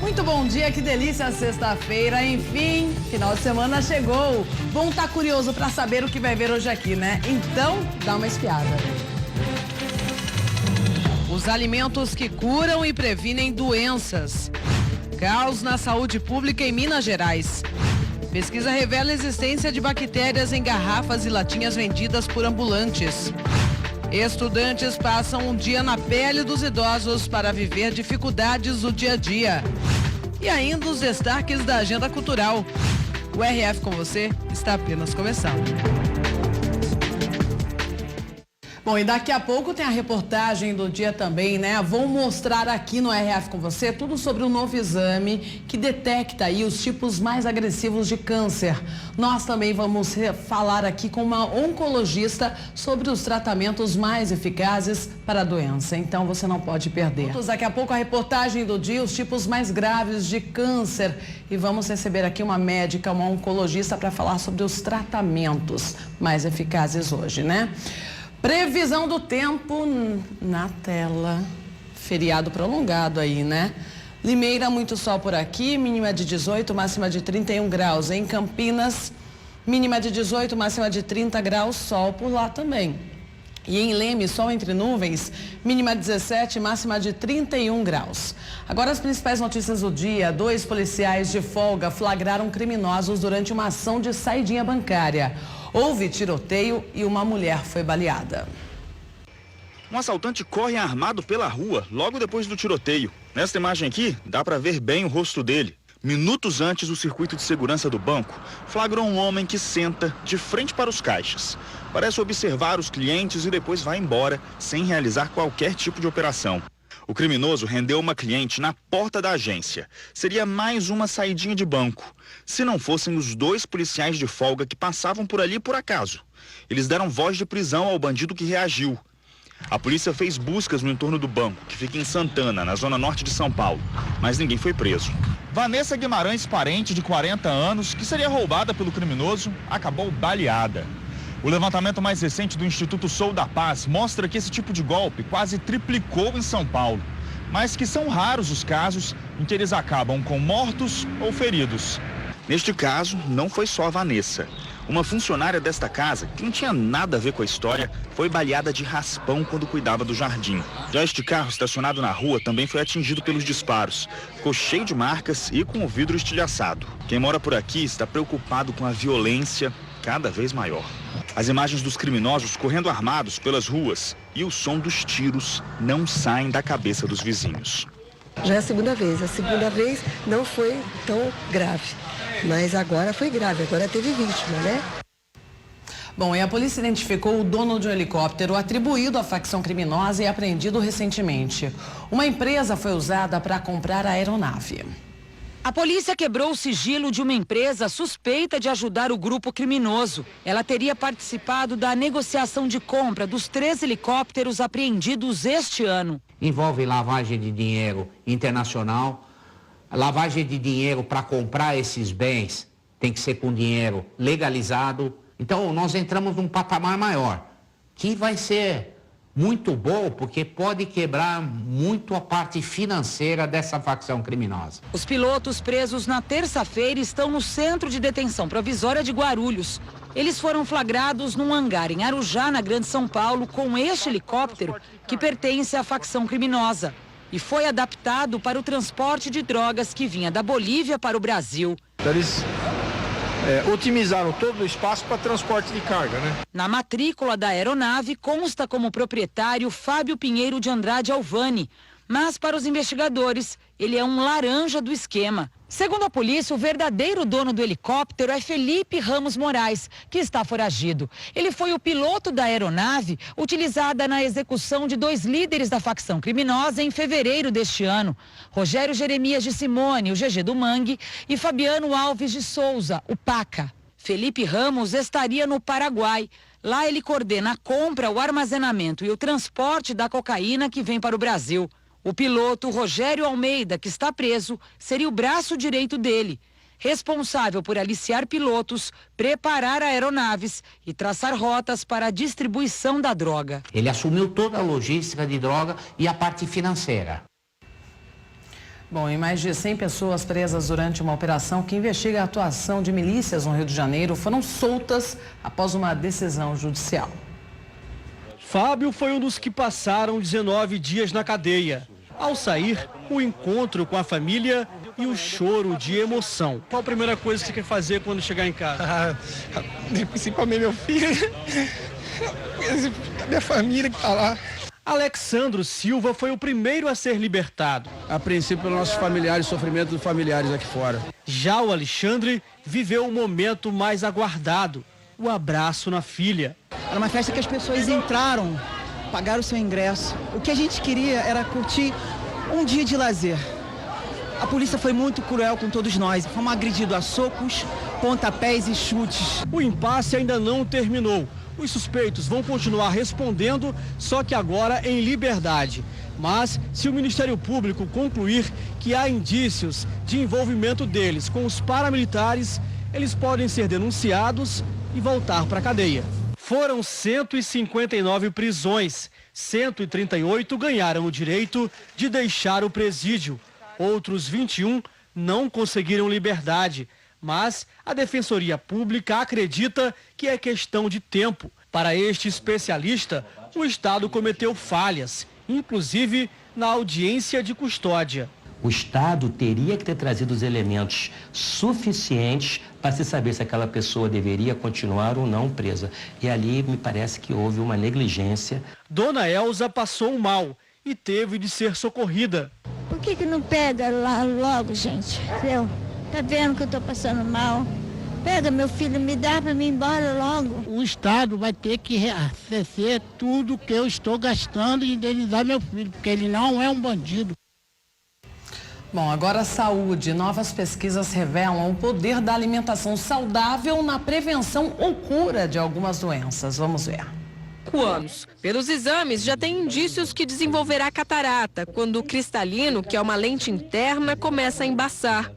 Muito bom dia, que delícia, sexta-feira, enfim, final de semana chegou. Bom, tá curioso para saber o que vai ver hoje aqui, né? Então, dá uma espiada. Os alimentos que curam e previnem doenças. Caos na saúde pública em Minas Gerais. Pesquisa revela a existência de bactérias em garrafas e latinhas vendidas por ambulantes. Estudantes passam um dia na pele dos idosos para viver dificuldades do dia a dia. E ainda os destaques da agenda cultural. O RF com você está apenas começando. Bom, e daqui a pouco tem a reportagem do dia também, né? Vou mostrar aqui no RF com você tudo sobre o novo exame que detecta aí os tipos mais agressivos de câncer. Nós também vamos falar aqui com uma oncologista sobre os tratamentos mais eficazes para a doença. Então você não pode perder. Daqui a pouco a reportagem do dia, os tipos mais graves de câncer. E vamos receber aqui uma médica, uma oncologista para falar sobre os tratamentos mais eficazes hoje, né? Previsão do tempo na tela. Feriado prolongado aí, né? Limeira, muito sol por aqui, mínima de 18, máxima de 31 graus. Em Campinas, mínima de 18, máxima de 30 graus, sol por lá também. E em Leme, sol entre nuvens, mínima 17, máxima de 31 graus. Agora as principais notícias do dia. 2 policiais de folga flagraram criminosos durante uma ação de saidinha bancária. Houve tiroteio e uma mulher foi baleada. Um assaltante corre armado pela rua logo depois do tiroteio. Nesta imagem aqui, dá para ver bem o rosto dele. Minutos antes, o circuito de segurança do banco flagrou um homem que senta de frente para os caixas. Parece observar os clientes e depois vai embora sem realizar qualquer tipo de operação. O criminoso rendeu uma cliente na porta da agência. Seria mais uma saidinha de banco, se não fossem os 2 policiais de folga que passavam por ali por acaso. Eles deram voz de prisão ao bandido que reagiu. A polícia fez buscas no entorno do banco, que fica em Santana, na zona norte de São Paulo, mas ninguém foi preso. Vanessa Guimarães, parente de 40 anos, que seria roubada pelo criminoso, acabou baleada. O levantamento mais recente do Instituto Sou da Paz mostra que esse tipo de golpe quase triplicou em São Paulo, mas que são raros os casos em que eles acabam com mortos ou feridos. Neste caso, não foi só a Vanessa. Uma funcionária desta casa, que não tinha nada a ver com a história, foi baleada de raspão quando cuidava do jardim. Já este carro estacionado na rua também foi atingido pelos disparos. Ficou cheio de marcas e com o vidro estilhaçado. Quem mora por aqui está preocupado com a violência cada vez maior. As imagens dos criminosos correndo armados pelas ruas e o som dos tiros não saem da cabeça dos vizinhos. Já é a segunda vez. A segunda vez não foi tão grave, mas agora foi grave, agora teve vítima, né? Bom, e a polícia identificou o dono de um helicóptero atribuído à facção criminosa e apreendido recentemente. Uma empresa foi usada para comprar a aeronave. A polícia quebrou o sigilo de uma empresa suspeita de ajudar o grupo criminoso. Ela teria participado da negociação de compra dos 3 helicópteros apreendidos este ano. Envolve lavagem de dinheiro internacional, lavagem de dinheiro para comprar esses bens tem que ser com dinheiro legalizado. Então nós entramos num patamar maior, que vai ser muito bom, porque pode quebrar muito a parte financeira dessa facção criminosa. Os pilotos presos na terça-feira estão no Centro de Detenção Provisória de Guarulhos. Eles foram flagrados num hangar em Arujá, na Grande São Paulo, com este helicóptero que pertence à facção criminosa e foi adaptado para o transporte de drogas que vinha da Bolívia para o Brasil. Eles otimizaram todo o espaço para transporte de carga, né? Na matrícula da aeronave consta como proprietário Fábio Pinheiro de Andrade Alvani, mas para os investigadores ele é um laranja do esquema. Segundo a polícia, o verdadeiro dono do helicóptero é Felipe Ramos Moraes, que está foragido. Ele foi o piloto da aeronave utilizada na execução de 2 líderes da facção criminosa em fevereiro deste ano. Rogério Jeremias de Simone, o GG do Mangue, e Fabiano Alves de Souza, o Paca. Felipe Ramos estaria no Paraguai. Lá ele coordena a compra, o armazenamento e o transporte da cocaína que vem para o Brasil. O piloto Rogério Almeida, que está preso, seria o braço direito dele, responsável por aliciar pilotos, preparar aeronaves e traçar rotas para a distribuição da droga. Ele assumiu toda a logística de droga e a parte financeira. Bom, e mais de 100 pessoas presas durante uma operação que investiga a atuação de milícias no Rio de Janeiro foram soltas após uma decisão judicial. Fábio foi um dos que passaram 19 dias na cadeia. Ao sair, o encontro com a família e o choro de emoção. Qual a primeira coisa que você quer fazer quando chegar em casa? Principalmente meu filho, minha família que está lá. Alexandro Silva foi o primeiro a ser libertado. A princípio, pelos nossos familiares, sofrimento dos familiares aqui fora. Já o Alexandre viveu o momento mais aguardado, o abraço na filha. Era uma festa que as pessoas entraram, pagaram o seu ingresso. O que a gente queria era curtir um dia de lazer. A polícia foi muito cruel com todos nós. Fomos agredidos a socos, pontapés e chutes. O impasse ainda não terminou. Os suspeitos vão continuar respondendo, só que agora em liberdade. Mas, se o Ministério Público concluir que há indícios de envolvimento deles com os paramilitares, eles podem ser denunciados e voltar para a cadeia. Foram 159 prisões, 138 ganharam o direito de deixar o presídio. Outros 21 não conseguiram liberdade. Mas a Defensoria Pública acredita que é questão de tempo. Para este especialista, o Estado cometeu falhas, inclusive na audiência de custódia. O Estado teria que ter trazido os elementos suficientes para se saber se aquela pessoa deveria continuar ou não presa. E ali me parece que houve uma negligência. Dona Elza passou mal e teve de ser socorrida. Por que não pega lá logo, gente? Tá vendo que eu tô passando mal? Pega meu filho, me dá para mim ir embora logo. O Estado vai ter que ressarcir tudo que eu estou gastando e indenizar meu filho, porque ele não é um bandido. Bom, agora a saúde. Novas pesquisas revelam o poder da alimentação saudável na prevenção ou cura de algumas doenças. Vamos ver. Anos. Pelos exames, já tem indícios que desenvolverá catarata, quando o cristalino, que é uma lente interna, começa a embaçar.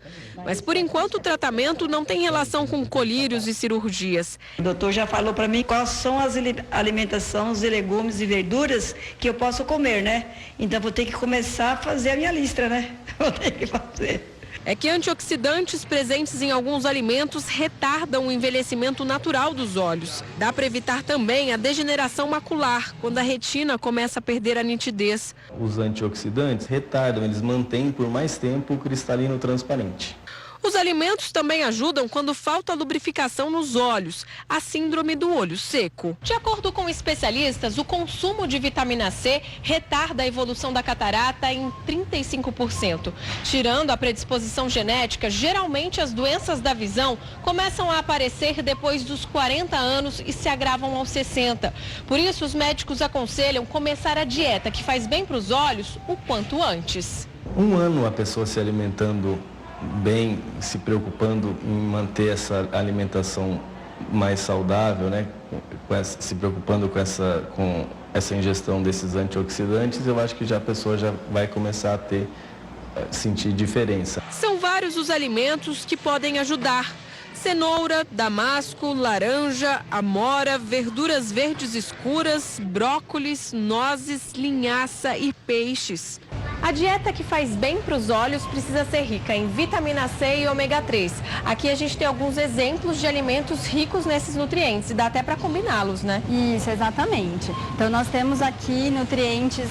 Mas, por enquanto, o tratamento não tem relação com colírios e cirurgias. O doutor já falou para mim quais são as alimentações de legumes e verduras que eu posso comer, né? Então, vou ter que começar a fazer a minha lista, né? Vou ter que fazer. É que antioxidantes presentes em alguns alimentos retardam o envelhecimento natural dos olhos. Dá para evitar também a degeneração macular, quando a retina começa a perder a nitidez. Os antioxidantes retardam, eles mantêm por mais tempo o cristalino transparente. Os alimentos também ajudam quando falta lubrificação nos olhos, a síndrome do olho seco. De acordo com especialistas, o consumo de vitamina C retarda a evolução da catarata em 35%. Tirando a predisposição genética, geralmente as doenças da visão começam a aparecer depois dos 40 anos e se agravam aos 60. Por isso, os médicos aconselham começar a dieta que faz bem para os olhos o quanto antes. Um ano a pessoa se alimentando bem, se preocupando em manter essa alimentação mais saudável, né? Se preocupando com essa ingestão desses antioxidantes, eu acho que já a pessoa já vai começar a sentir diferença. São vários os alimentos que podem ajudar. Cenoura, damasco, laranja, amora, verduras verdes escuras, brócolis, nozes, linhaça e peixes. A dieta que faz bem para os olhos precisa ser rica em vitamina C e ômega 3. Aqui a gente tem alguns exemplos de alimentos ricos nesses nutrientes e dá até para combiná-los, né? Isso, exatamente. Então nós temos aqui nutrientes,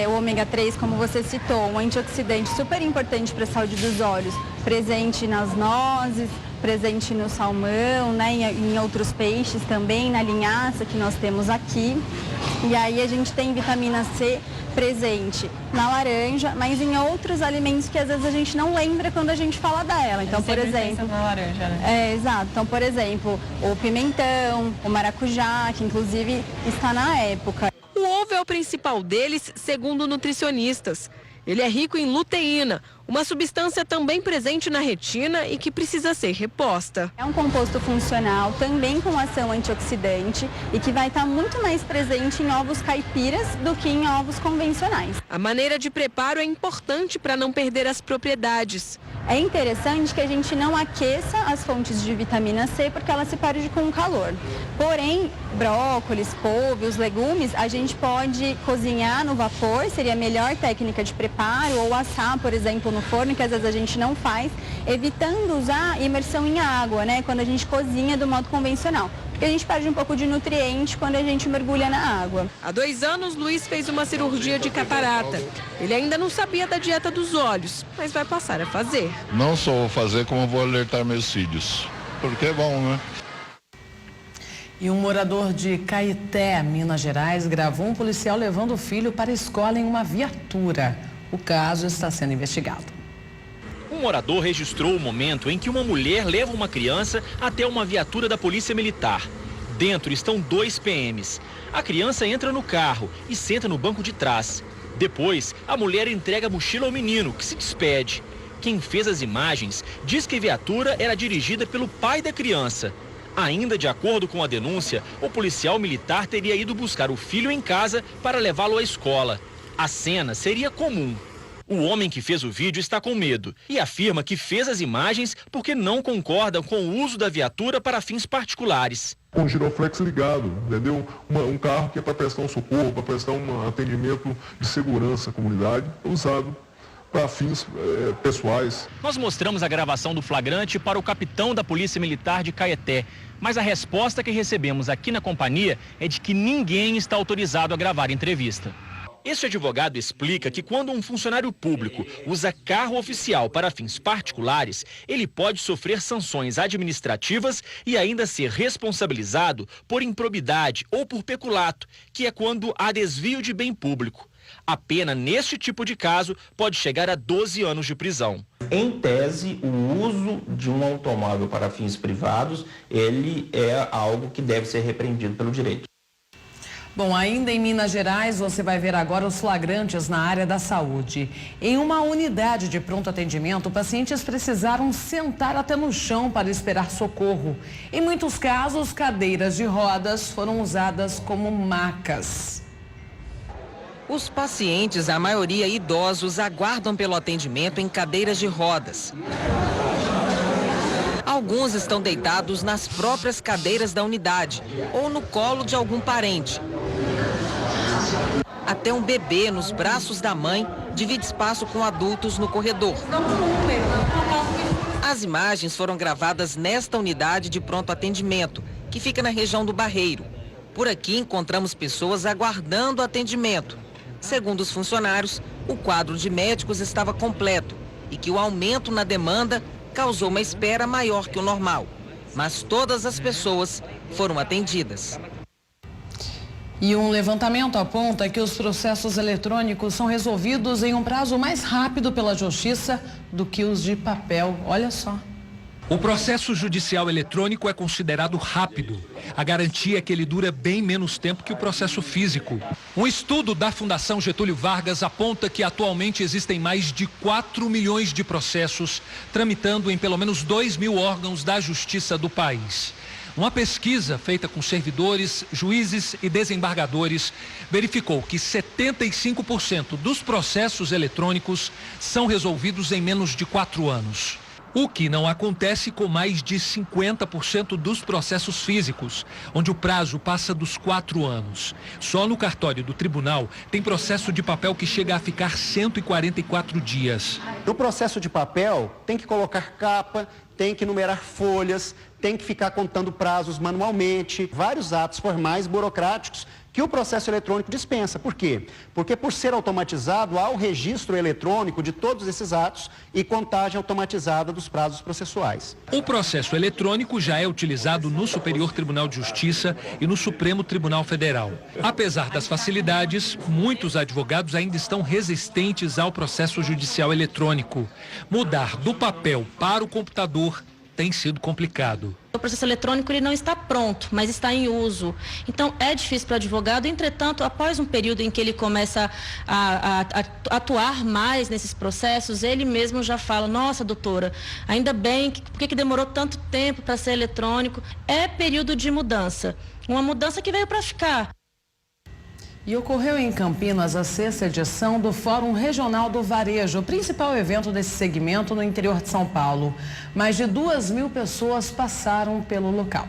o ômega 3, como você citou, um antioxidante super importante para a saúde dos olhos, presente nas nozes, presente no salmão, né, em outros peixes também, na linhaça que nós temos aqui. E aí a gente tem vitamina C presente na laranja, mas em outros alimentos que às vezes a gente não lembra quando a gente fala dela. Então, por exemplo, na laranja, né? Exato. Então, por exemplo, o pimentão, o maracujá, que inclusive está na época. O ovo é o principal deles, segundo nutricionistas. Ele é rico em luteína, uma substância também presente na retina e que precisa ser reposta. É um composto funcional, também com ação antioxidante e que vai estar muito mais presente em ovos caipiras do que em ovos convencionais. A maneira de preparo é importante para não perder as propriedades. É interessante que a gente não aqueça as fontes de vitamina C porque ela se perde com o calor. Porém, brócolis, couve, os legumes, a gente pode cozinhar no vapor, seria a melhor técnica de preparo, ou assar, por exemplo, no forno, que às vezes a gente não faz, evitando usar imersão em água, né? Quando a gente cozinha do modo convencional. Porque a gente perde um pouco de nutriente quando a gente mergulha na água. Há 2 anos, Luiz fez uma cirurgia de catarata. Ele ainda não sabia da dieta dos olhos, mas vai passar a fazer. Não só vou fazer, como vou alertar meus filhos. Porque é bom, né? E um morador de Caeté, Minas Gerais, gravou um policial levando o filho para a escola em uma viatura. O caso está sendo investigado. Um morador registrou o momento em que uma mulher leva uma criança até uma viatura da Polícia Militar. Dentro estão 2 PMs. A criança entra no carro e senta no banco de trás. Depois, a mulher entrega a mochila ao menino, que se despede. Quem fez as imagens diz que a viatura era dirigida pelo pai da criança. Ainda de acordo com a denúncia, o policial militar teria ido buscar o filho em casa para levá-lo à escola. A cena seria comum. O homem que fez o vídeo está com medo e afirma que fez as imagens porque não concorda com o uso da viatura para fins particulares. Com o giroflex ligado, entendeu? Um carro que é para prestar um socorro, para prestar um atendimento de segurança à comunidade, usado para fins pessoais. Nós mostramos a gravação do flagrante para o capitão da Polícia Militar de Caeté, mas a resposta que recebemos aqui na companhia é de que ninguém está autorizado a gravar a entrevista. Este advogado explica que quando um funcionário público usa carro oficial para fins particulares, ele pode sofrer sanções administrativas e ainda ser responsabilizado por improbidade ou por peculato, que é quando há desvio de bem público. A pena neste tipo de caso pode chegar a 12 anos de prisão. Em tese, o uso de um automóvel para fins privados, ele é algo que deve ser repreendido pelo direito. Bom, ainda em Minas Gerais, você vai ver agora os flagrantes na área da saúde. Em uma unidade de pronto atendimento, pacientes precisaram sentar até no chão para esperar socorro. Em muitos casos, cadeiras de rodas foram usadas como macas. Os pacientes, a maioria idosos, aguardam pelo atendimento em cadeiras de rodas. Alguns estão deitados nas próprias cadeiras da unidade ou no colo de algum parente. Até um bebê nos braços da mãe divide espaço com adultos no corredor. As imagens foram gravadas nesta unidade de pronto atendimento, que fica na região do Barreiro. Por aqui encontramos pessoas aguardando atendimento. Segundo os funcionários, o quadro de médicos estava completo e que o aumento na demanda causou uma espera maior que o normal. Mas todas as pessoas foram atendidas. E um levantamento aponta que os processos eletrônicos são resolvidos em um prazo mais rápido pela Justiça do que os de papel. Olha só. O processo judicial eletrônico é considerado rápido. A garantia é que ele dura bem menos tempo que o processo físico. Um estudo da Fundação Getúlio Vargas aponta que atualmente existem mais de 4 milhões de processos tramitando em pelo menos 2.000 órgãos da justiça do país. Uma pesquisa feita com servidores, juízes e desembargadores verificou que 75% dos processos eletrônicos são resolvidos em menos de 4 anos. O que não acontece com mais de 50% dos processos físicos, onde o prazo passa dos 4 anos. Só no cartório do tribunal tem processo de papel que chega a ficar 144 dias. No processo de papel, tem que colocar capa, tem que numerar folhas, tem que ficar contando prazos manualmente, vários atos formais burocráticos que o processo eletrônico dispensa. Por quê? Porque por ser automatizado, há o registro eletrônico de todos esses atos e contagem automatizada dos prazos processuais. O processo eletrônico já é utilizado no Superior Tribunal de Justiça e no Supremo Tribunal Federal. Apesar das facilidades, muitos advogados ainda estão resistentes ao processo judicial eletrônico. Mudar do papel para o computador tem sido complicado. O processo eletrônico ele não está pronto, mas está em uso. Então é difícil para o advogado, entretanto, após um período em que ele começa a atuar mais nesses processos, ele mesmo já fala, nossa doutora, ainda bem, por que demorou tanto tempo para ser eletrônico? É período de mudança, uma mudança que veio para ficar. E ocorreu em Campinas a 6ª edição do Fórum Regional do Varejo, o principal evento desse segmento no interior de São Paulo. Mais de 2.000 pessoas passaram pelo local.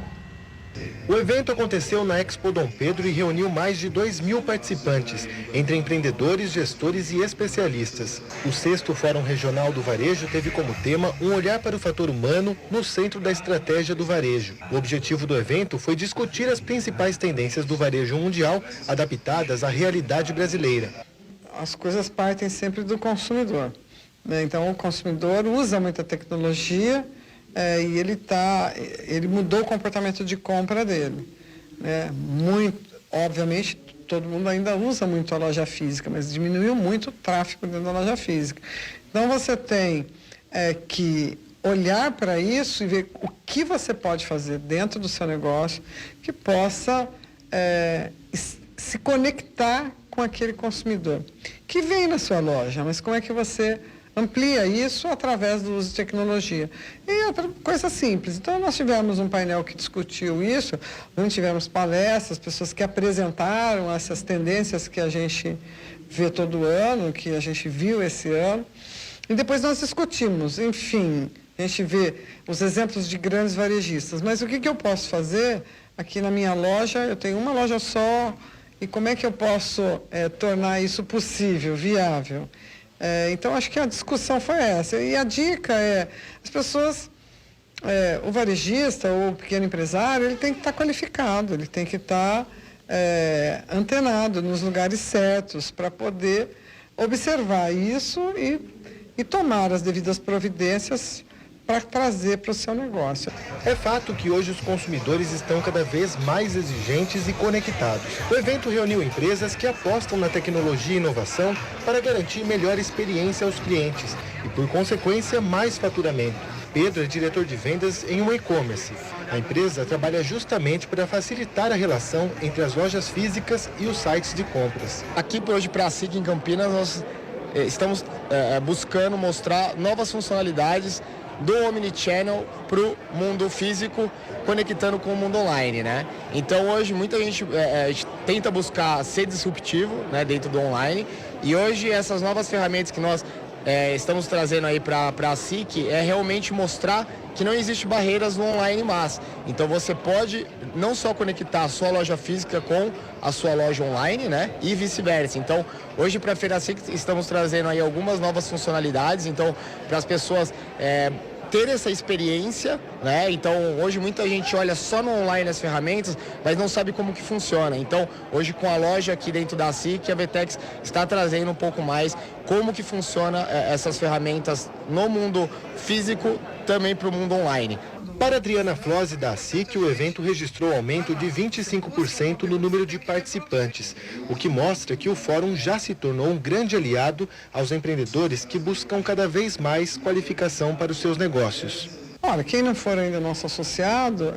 O evento aconteceu na Expo Dom Pedro e reuniu mais de 2.000 participantes, entre empreendedores, gestores e especialistas. O 6º Fórum Regional do Varejo teve como tema um olhar para o fator humano no centro da estratégia do varejo. O objetivo do evento foi discutir as principais tendências do varejo mundial adaptadas à realidade brasileira. As coisas partem sempre do consumidor, né? Então o consumidor usa muita tecnologia e ele mudou o comportamento de compra dele, né? Obviamente, todo mundo ainda usa muito a loja física, mas diminuiu muito o tráfego dentro da loja física. Então você tem que olhar para isso e ver o que você pode fazer dentro do seu negócio que possa se conectar com aquele consumidor que vem na sua loja, mas como é que você amplia isso através do uso de tecnologia. E outra coisa simples. Então, nós tivemos um painel que discutiu isso, nós tivemos palestras, pessoas que apresentaram essas tendências que a gente vê todo ano, que a gente viu esse ano, e depois nós discutimos. Enfim, a gente vê os exemplos de grandes varejistas. Mas o que eu posso fazer aqui na minha loja? Eu tenho uma loja só, e como é que eu posso tornar isso possível, viável? Então, acho que a discussão foi essa. E a dica as pessoas, o varejista ou o pequeno empresário, ele tem que estar qualificado, ele tem que estar antenado nos lugares certos para poder observar isso e tomar as devidas providências para trazer para o seu negócio. É fato que hoje os consumidores estão cada vez mais exigentes e conectados. O evento reuniu empresas que apostam na tecnologia e inovação para garantir melhor experiência aos clientes e, por consequência, mais faturamento. Pedro é diretor de vendas em um e-commerce. A empresa trabalha justamente para facilitar a relação entre as lojas físicas e os sites de compras. Aqui hoje para a SIC em Campinas nós estamos buscando mostrar novas funcionalidades do Omnichannel para o mundo físico, conectando com o mundo online, né? Então hoje muita gente tenta buscar ser disruptivo, né, dentro do online, e hoje essas novas ferramentas que nós estamos trazendo aí para a SIC é realmente mostrar que não existe barreiras no online mais. Então você pode não só conectar a sua loja física com a sua loja online, né? E vice-versa. Então, hoje para a Feira SIC estamos trazendo aí algumas novas funcionalidades, então para as pessoas ter essa experiência, né? Então, hoje muita gente olha só no online as ferramentas, mas não sabe como que funciona. Então, hoje com a loja aqui dentro da SIC, a VTEX está trazendo um pouco mais como que funciona essas ferramentas no mundo físico, também para o mundo online. Para Adriana Flose da SIC, o evento registrou aumento de 25% no número de participantes, o que mostra que o fórum já se tornou um grande aliado aos empreendedores que buscam cada vez mais qualificação para os seus negócios. Olha, quem não for ainda nosso associado,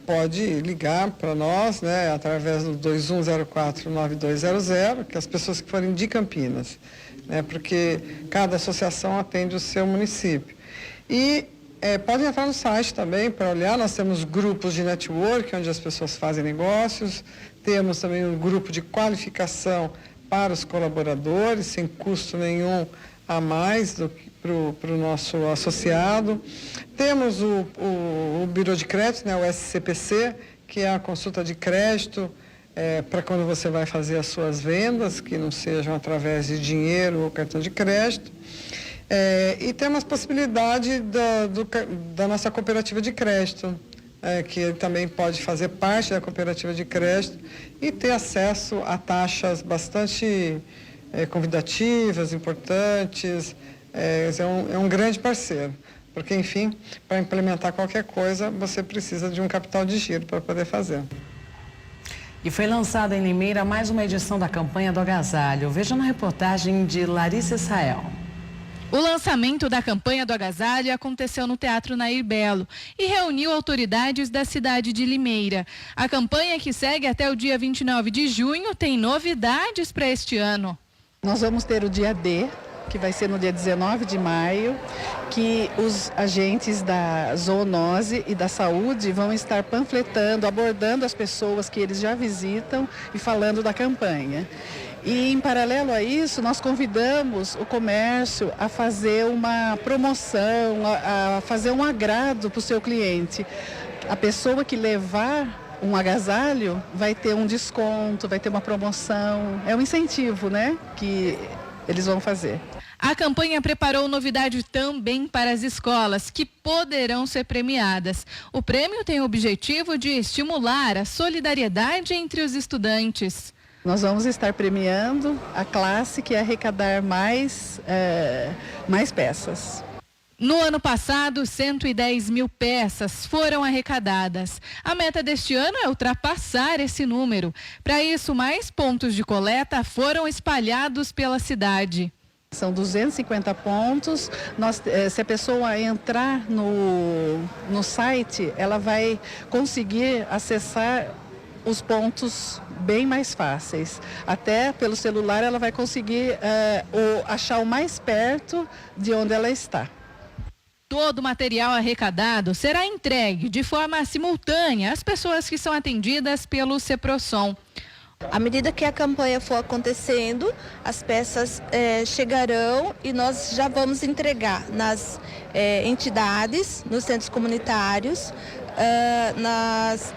pode ligar para nós, né, através do 2104-9200, que as pessoas que forem de Campinas, né, porque cada associação atende o seu município. E podem entrar no site também para olhar, nós temos grupos de network, onde as pessoas fazem negócios, temos também um grupo de qualificação para os colaboradores, sem custo nenhum a mais para o nosso associado. Temos o Bureau de Crédito, né, o SCPC, que é a consulta de crédito para quando você vai fazer as suas vendas, que não sejam através de dinheiro ou cartão de crédito. E temos a possibilidade da nossa cooperativa de crédito, que ele também pode fazer parte da cooperativa de crédito e ter acesso a taxas bastante convidativas, importantes. É um grande parceiro, porque, enfim, para implementar qualquer coisa, você precisa de um capital de giro para poder fazer. E foi lançada em Limeira mais uma edição da campanha do agasalho. Veja na reportagem de Larissa Israel. O lançamento da campanha do agasalho aconteceu no Teatro Nair Belo e reuniu autoridades da cidade de Limeira. A campanha, que segue até o dia 29 de junho, tem novidades para este ano. Nós vamos ter o dia D, que vai ser no dia 19 de maio, que os agentes da zoonose e da saúde vão estar panfletando, abordando as pessoas que eles já visitam e falando da campanha. E, em paralelo a isso, nós convidamos o comércio a fazer uma promoção, a fazer um agrado para o seu cliente. A pessoa que levar um agasalho, vai ter um desconto, vai ter uma promoção. É um incentivo, né, que eles vão fazer. A campanha preparou novidade também para as escolas, que poderão ser premiadas. O prêmio tem o objetivo de estimular a solidariedade entre os estudantes. Nós vamos estar premiando a classe que arrecadar mais peças. No ano passado, 110 mil peças foram arrecadadas. A meta deste ano é ultrapassar esse número. Para isso, mais pontos de coleta foram espalhados pela cidade. São 250 pontos. Se a pessoa entrar no site, ela vai conseguir acessar os pontos bem mais fáceis. Até pelo celular ela vai conseguir achar o mais perto de onde ela está. Todo o material arrecadado será entregue de forma simultânea às pessoas que são atendidas pelo Ceprosom. À medida que a campanha for acontecendo, as peças chegarão e nós já vamos entregar nas entidades, nos centros comunitários,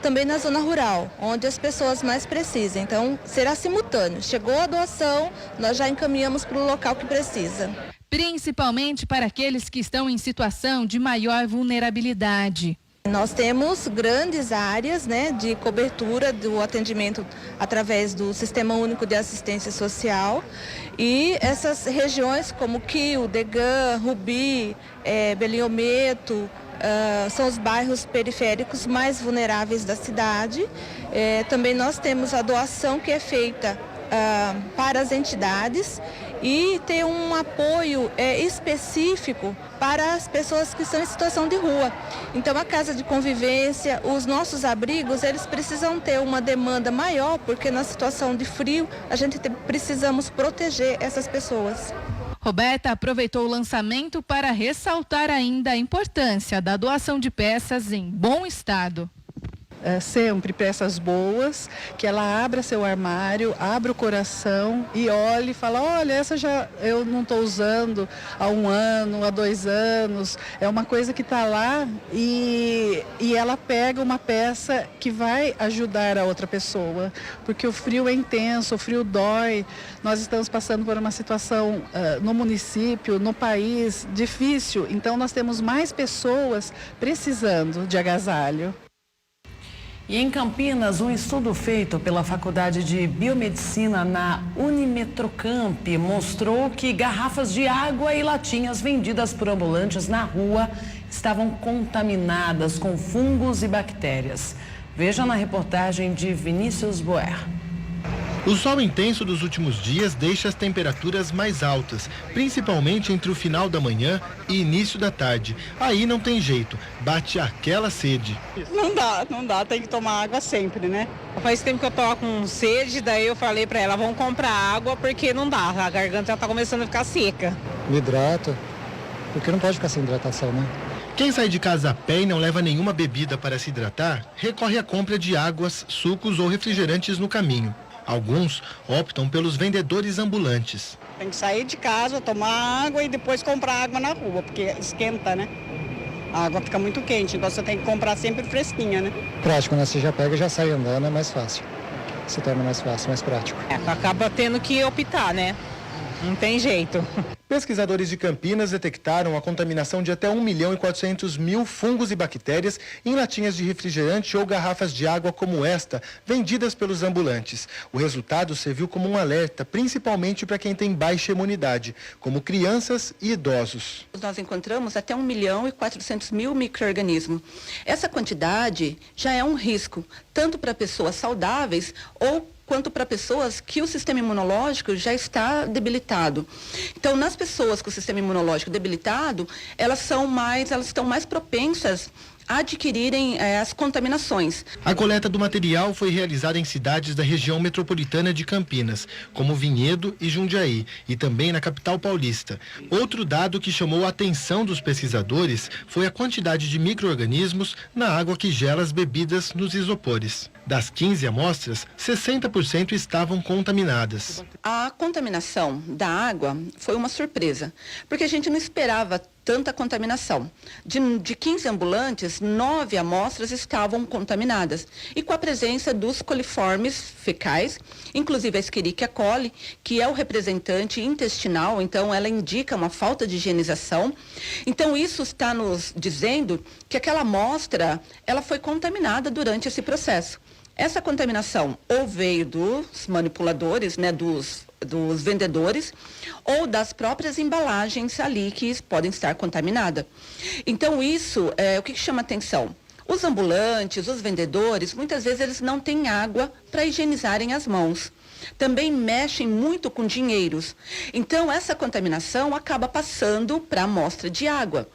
também na zona rural, onde as pessoas mais precisam. Então, será simultâneo. Chegou a doação, nós já encaminhamos para o local que precisa. Principalmente para aqueles que estão em situação de maior vulnerabilidade. Nós temos grandes áreas, né, de cobertura do atendimento através do Sistema Único de Assistência Social e essas regiões como Quio, Degã, Rubi, Beliometo, são os bairros periféricos mais vulneráveis da cidade. Também nós temos a doação que é feita para as entidades e tem um apoio específico para as pessoas que estão em situação de rua. Então a casa de convivência, os nossos abrigos, eles precisam ter uma demanda maior, porque na situação de frio a gente precisamos proteger essas pessoas. Roberta aproveitou o lançamento para ressaltar ainda a importância da doação de peças em bom estado. Sempre peças boas, que ela abra seu armário, abra o coração e olhe e fala, olha, essa já eu não estou usando há 1 ano, há 2 anos, é uma coisa que está lá e ela pega uma peça que vai ajudar a outra pessoa, porque o frio é intenso, o frio dói, nós estamos passando por uma situação no município, no país, difícil, então nós temos mais pessoas precisando de agasalho. E em Campinas, um estudo feito pela Faculdade de Biomedicina na Unimetrocamp mostrou que garrafas de água e latinhas vendidas por ambulantes na rua estavam contaminadas com fungos e bactérias. Veja na reportagem de Vinícius Boer. O sol intenso dos últimos dias deixa as temperaturas mais altas, principalmente entre o final da manhã e início da tarde. Aí não tem jeito, bate aquela sede. Não dá, tem que tomar água sempre, né? Faz tempo que eu tô com sede, daí eu falei pra ela, vamos comprar água porque não dá, a garganta já tá começando a ficar seca. Me hidrato, porque não pode ficar sem hidratação, né? Quem sai de casa a pé e não leva nenhuma bebida para se hidratar, recorre à compra de águas, sucos ou refrigerantes no caminho. Alguns optam pelos vendedores ambulantes. Tem que sair de casa, tomar água e depois comprar água na rua, porque esquenta, né? A água fica muito quente, então você tem que comprar sempre fresquinha, né? Prático, né? Você já pega e já sai andando, é mais fácil. Se torna mais fácil, mais prático. Acaba tendo que optar, né? Não tem jeito. Pesquisadores de Campinas detectaram a contaminação de até 1.400.000 fungos e bactérias em latinhas de refrigerante ou garrafas de água como esta, vendidas pelos ambulantes. O resultado serviu como um alerta, principalmente para quem tem baixa imunidade, como crianças e idosos. Nós encontramos até 1.400.000 micro-organismos. Essa quantidade já é um risco, tanto para pessoas saudáveis quanto para pessoas que o sistema imunológico já está debilitado. Então, nas pessoas com o sistema imunológico debilitado, elas estão mais propensas a adquirirem as contaminações. A coleta do material foi realizada em cidades da região metropolitana de Campinas, como Vinhedo e Jundiaí, e também na capital paulista. Outro dado que chamou a atenção dos pesquisadores foi a quantidade de micro-organismos na água que gela as bebidas nos isopores. Das 15 amostras, 60% estavam contaminadas. A contaminação da água foi uma surpresa, porque a gente não esperava tanta contaminação. De 15 ambulantes, 9 amostras estavam contaminadas. E com a presença dos coliformes fecais, inclusive a Escherichia coli, que é o representante intestinal, então ela indica uma falta de higienização. Então isso está nos dizendo que aquela amostra, ela foi contaminada durante esse processo. Essa contaminação ou veio dos manipuladores, né, dos vendedores, ou das próprias embalagens ali que podem estar contaminadas. Então isso é o que chama atenção. Os ambulantes, os vendedores, muitas vezes eles não têm água para higienizarem as mãos. Também mexem muito com dinheiros. Então essa contaminação acaba passando para a amostra de água.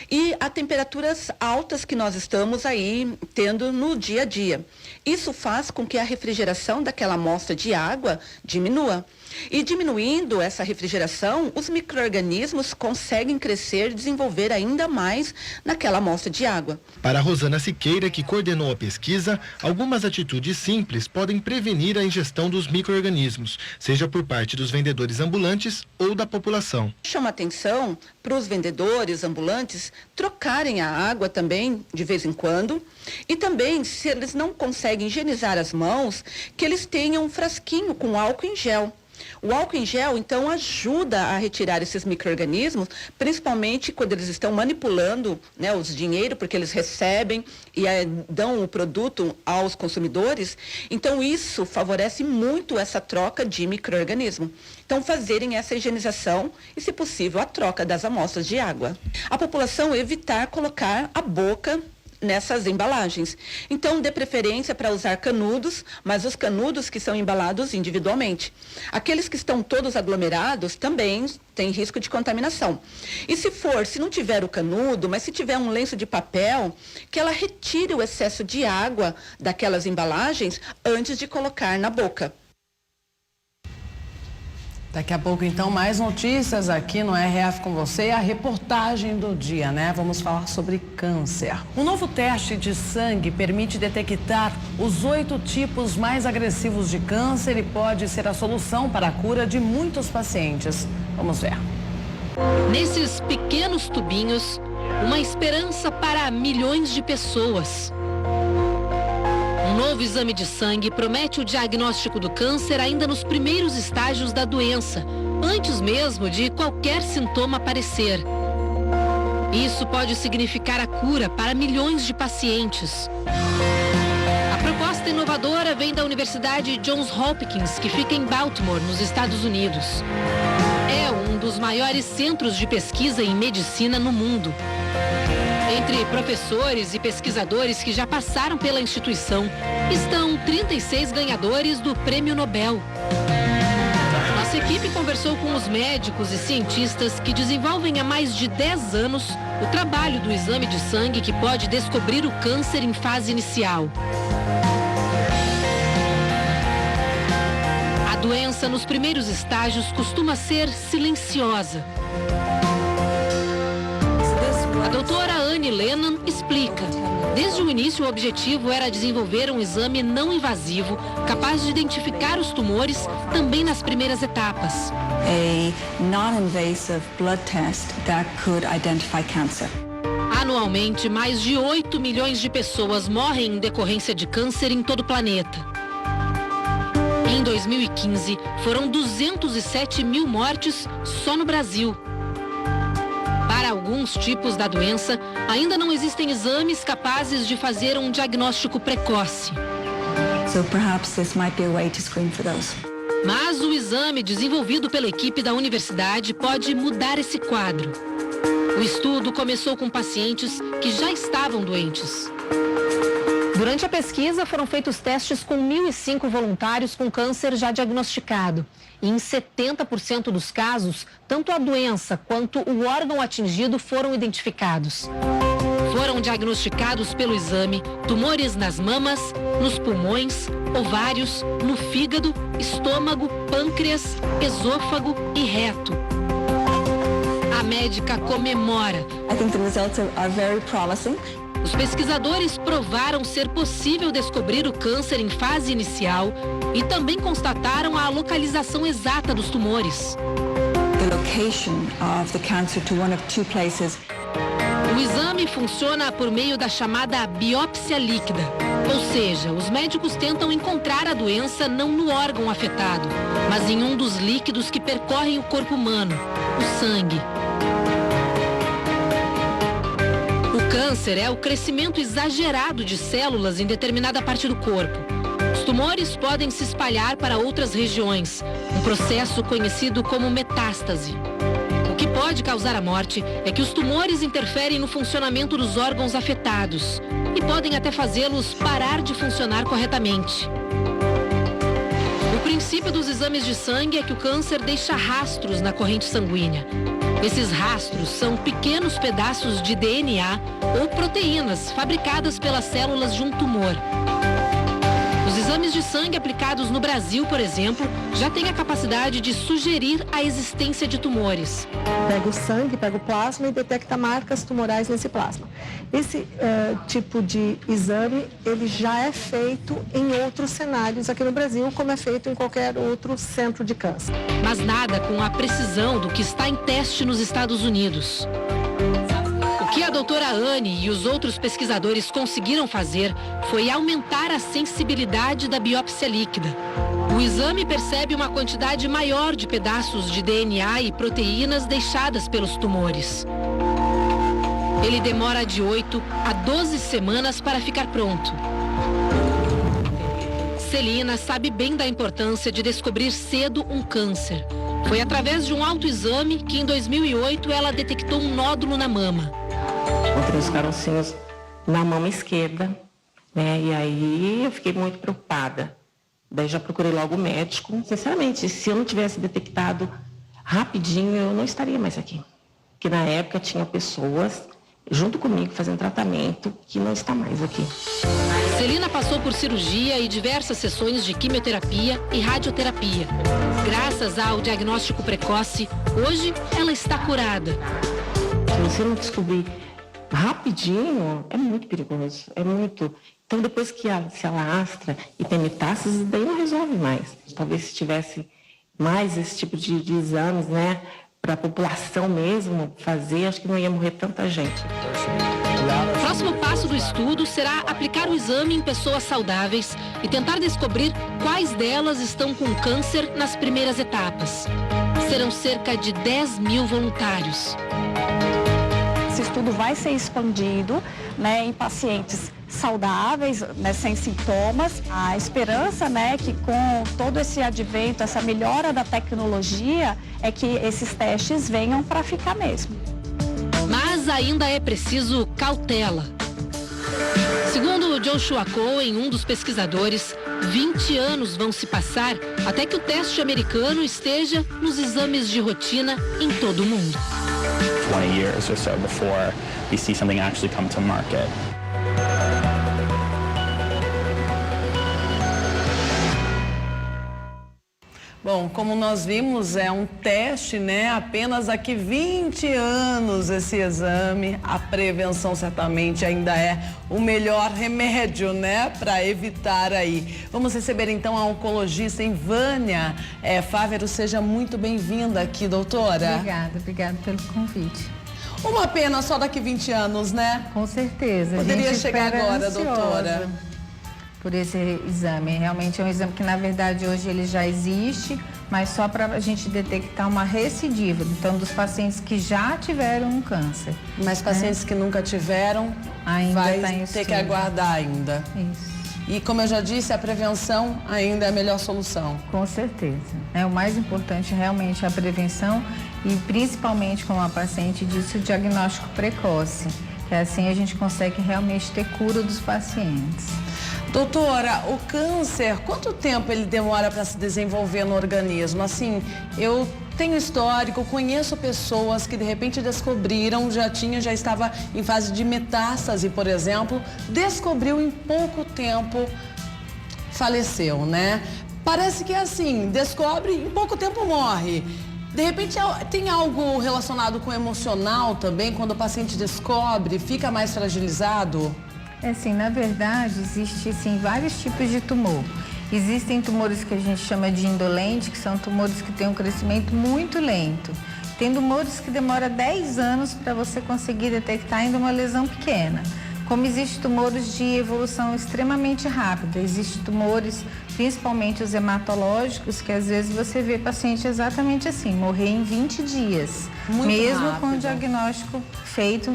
E a temperaturas altas que nós estamos aí tendo no dia a dia. Isso faz com que a refrigeração daquela amostra de água diminua. E diminuindo essa refrigeração, os micro-organismos conseguem crescer e desenvolver ainda mais naquela amostra de água. Para Rosana Siqueira, que coordenou a pesquisa, algumas atitudes simples podem prevenir a ingestão dos micro-organismos, seja por parte dos vendedores ambulantes ou da população. Chama atenção para os vendedores ambulantes trocarem a água também de vez em quando e também, se eles não conseguem higienizar as mãos, que eles tenham um frasquinho com álcool em gel. O álcool em gel, então, ajuda a retirar esses micro-organismos, principalmente quando eles estão manipulando, né, os dinheiro, porque eles recebem e dão o produto aos consumidores. Então, isso favorece muito essa troca de micro-organismo. Então, fazerem essa higienização e, se possível, a troca das amostras de água. A população evitar colocar a boca nessas embalagens. Então, dê preferência para usar canudos, mas os canudos que são embalados individualmente. Aqueles que estão todos aglomerados também têm risco de contaminação. E se não tiver o canudo, mas se tiver um lenço de papel, que ela retire o excesso de água daquelas embalagens antes de colocar na boca. Daqui a pouco, então, mais notícias aqui no RF com você, a reportagem do dia, né? Vamos falar sobre câncer. Um novo teste de sangue permite detectar os 8 tipos mais agressivos de câncer e pode ser a solução para a cura de muitos pacientes. Vamos ver. Nesses pequenos tubinhos, uma esperança para milhões de pessoas. Um novo exame de sangue promete o diagnóstico do câncer ainda nos primeiros estágios da doença, antes mesmo de qualquer sintoma aparecer. Isso pode significar a cura para milhões de pacientes. A proposta inovadora vem da Universidade Johns Hopkins, que fica em Baltimore, nos Estados Unidos. É um dos maiores centros de pesquisa em medicina no mundo. Entre professores e pesquisadores que já passaram pela instituição, estão 36 ganhadores do Prêmio Nobel. Nossa equipe conversou com os médicos e cientistas que desenvolvem há mais de 10 anos o trabalho do exame de sangue que pode descobrir o câncer em fase inicial. A doença nos primeiros estágios costuma ser silenciosa. A doutora Anne Lennon explica. Desde o início, o objetivo era desenvolver um exame não invasivo, capaz de identificar os tumores também nas primeiras etapas. A non-invasive blood test that could identify cancer. Anualmente, mais de 8 milhões de pessoas morrem em decorrência de câncer em todo o planeta. Em 2015, foram 207 mil mortes só no Brasil. Para alguns tipos da doença, ainda não existem exames capazes de fazer um diagnóstico precoce. So perhaps this might be a way to screen for those. Mas o exame desenvolvido pela equipe da universidade pode mudar esse quadro. O estudo começou com pacientes que já estavam doentes. Durante a pesquisa, foram feitos testes com 1.005 voluntários com câncer já diagnosticado. E em 70% dos casos, tanto a doença quanto o órgão atingido foram identificados. Foram diagnosticados pelo exame tumores nas mamas, nos pulmões, ovários, no fígado, estômago, pâncreas, esôfago e reto. A médica comemora. I think the results are very promising. Os pesquisadores provaram ser possível descobrir o câncer em fase inicial e também constataram a localização exata dos tumores. the location of the cancer to one of two places. O exame funciona por meio da chamada biópsia líquida. Ou seja, os médicos tentam encontrar a doença não no órgão afetado, mas em um dos líquidos que percorrem o corpo humano, o sangue. O câncer é o crescimento exagerado de células em determinada parte do corpo. Os tumores podem se espalhar para outras regiões, um processo conhecido como metástase. O que pode causar a morte é que os tumores interferem no funcionamento dos órgãos afetados e podem até fazê-los parar de funcionar corretamente. O princípio dos exames de sangue é que o câncer deixa rastros na corrente sanguínea. Esses rastros são pequenos pedaços de DNA ou proteínas fabricadas pelas células de um tumor. Os exames de sangue aplicados no Brasil, por exemplo, já têm a capacidade de sugerir a existência de tumores. Pega o sangue, pega o plasma e detecta marcas tumorais nesse plasma. Esse tipo de exame, ele já é feito em outros cenários aqui no Brasil, como é feito em qualquer outro centro de câncer. Mas nada com a precisão do que está em teste nos Estados Unidos. O que a doutora Anne e os outros pesquisadores conseguiram fazer foi aumentar a sensibilidade da biópsia líquida. O exame percebe uma quantidade maior de pedaços de DNA e proteínas deixadas pelos tumores. Ele demora de 8 a 12 semanas para ficar pronto. Celina sabe bem da importância de descobrir cedo um câncer. Foi através de um autoexame que em 2008 ela detectou um nódulo na mama. Encontrei os carocinhos na mama esquerda, né? E aí eu fiquei muito preocupada. Daí já procurei logo o médico. Sinceramente, se eu não tivesse detectado rapidinho, eu não estaria mais aqui. Porque na época tinha pessoas junto comigo fazendo tratamento que não está mais aqui. Celina passou por cirurgia e diversas sessões de quimioterapia e radioterapia. Graças ao diagnóstico precoce, hoje ela está curada. Se você não descobrir rapidinho, é muito perigoso, é muito. Então, depois que se alastra e tem metástase, daí não resolve mais. Talvez se tivesse mais esse tipo de exames, né, para a população mesmo fazer, acho que não ia morrer tanta gente. O próximo passo do estudo será aplicar o exame em pessoas saudáveis e tentar descobrir quais delas estão com câncer nas primeiras etapas. Serão cerca de 10 mil voluntários. Esse estudo vai ser expandido, né, em pacientes saudáveis, né, sem sintomas. A esperança, né, que com todo esse advento, essa melhora da tecnologia, é que esses testes venham para ficar mesmo. Mas ainda é preciso cautela. Segundo Joshua Cohen, um dos pesquisadores, 20 anos vão se passar até que o teste americano esteja nos exames de rotina em todo o mundo. 20 years or so before we see something actually come to market. Bom, como nós vimos, é um teste, né? Apenas daqui 20 anos esse exame. A prevenção certamente ainda é o melhor remédio, né? Para evitar aí. Vamos receber então a oncologista em Vânia. Fávero, seja muito bem-vinda aqui, doutora. Obrigada pelo convite. Uma pena só daqui 20 anos, né? Com certeza. Poderia chegar agora, doutora. Por esse exame. Realmente é um exame que, na verdade, hoje ele já existe, mas só para a gente detectar uma recidiva. Então, dos pacientes que já tiveram um câncer. Mas pacientes que nunca tiveram, ainda vai tá em ter estudo. que aguardar ainda. Isso. E, como eu já disse, a prevenção ainda é a melhor solução. Com certeza. O mais importante realmente é a prevenção e, principalmente, como a paciente disse, o diagnóstico precoce. Que assim a gente consegue realmente ter cura dos pacientes. Doutora, o câncer, quanto tempo ele demora para se desenvolver no organismo? Assim, eu tenho histórico, conheço pessoas que de repente descobriram, já estava em fase de metástase, por exemplo, descobriu em pouco tempo, faleceu, né? Parece que é assim, descobre, em pouco tempo morre. De repente tem algo relacionado com o emocional também, quando o paciente descobre, fica mais fragilizado? Assim, na verdade, existe sim vários tipos de tumor. Existem tumores que a gente chama de indolente, que são tumores que têm um crescimento muito lento. Tem tumores que demoram 10 anos para você conseguir detectar ainda uma lesão pequena. Como existem tumores de evolução extremamente rápida, existem tumores, principalmente os hematológicos, que às vezes você vê paciente exatamente assim, morrer em 20 dias, Muito mesmo rápido. com o diagnóstico feito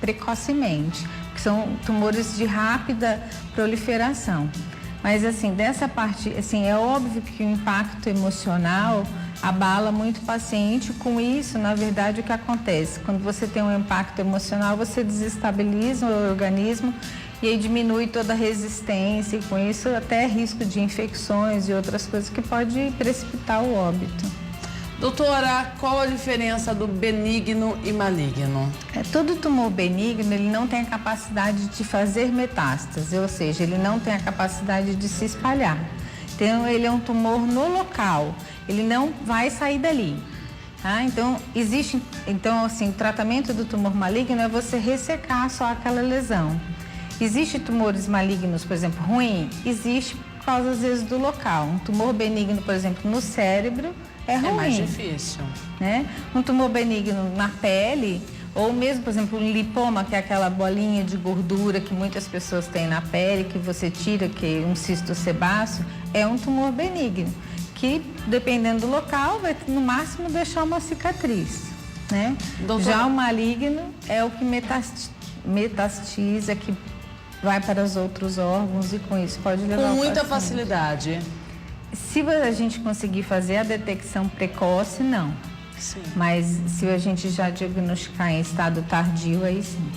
precocemente, que são tumores de rápida proliferação. Mas assim, dessa parte, assim, é óbvio que o impacto emocional abala muito o paciente. Com isso, na verdade, o que acontece? Quando você tem um impacto emocional, você desestabiliza o organismo e aí diminui toda a resistência e com isso até risco de infecções e outras coisas que pode precipitar o óbito. Doutora, qual a diferença do benigno e maligno? Todo tumor benigno, ele não tem a capacidade de fazer metástase, ou seja, ele não tem a capacidade de se espalhar. Então, ele é um tumor no local, ele não vai sair dali. Tá? Então, assim, o tratamento do tumor maligno é você ressecar só aquela lesão. Existem tumores malignos, por exemplo, ruim? Existe por causa, às vezes, do local. Um tumor benigno, por exemplo, no cérebro, é ruim. É mais difícil. Né? Um tumor benigno na pele, ou mesmo, por exemplo, um lipoma, que é aquela bolinha de gordura que muitas pessoas têm na pele, que você tira, que é um cisto sebáceo, é um tumor benigno, que, dependendo do local, vai, no máximo, deixar uma cicatriz. Né? Já o maligno é o que metastiza, que vai para os outros órgãos e com isso pode levar com ao muita paciente. facilidade. Se a gente conseguir fazer a detecção precoce, não. Sim. Mas se a gente já diagnosticar em estado tardio, aí sim.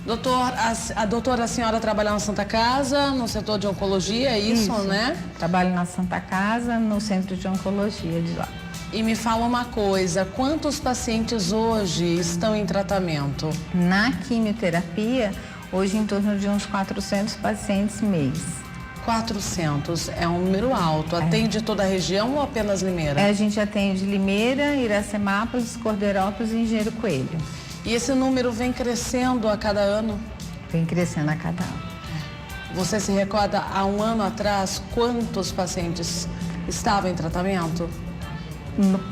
Doutor, a senhora trabalha na Santa Casa, no setor de oncologia, é isso, né? Trabalho na Santa Casa, no centro de oncologia de lá. E me fala uma coisa, quantos pacientes hoje estão em tratamento? Na quimioterapia, hoje em torno de uns 400 pacientes mês. 400, é um número alto. Atende toda a região ou apenas Limeira? A gente atende Limeira, Iracemápolis, Cordeirópolis e Engenheiro Coelho. E esse número vem crescendo a cada ano? Vem crescendo a cada ano. Você se recorda, há um ano atrás, quantos pacientes estavam em tratamento?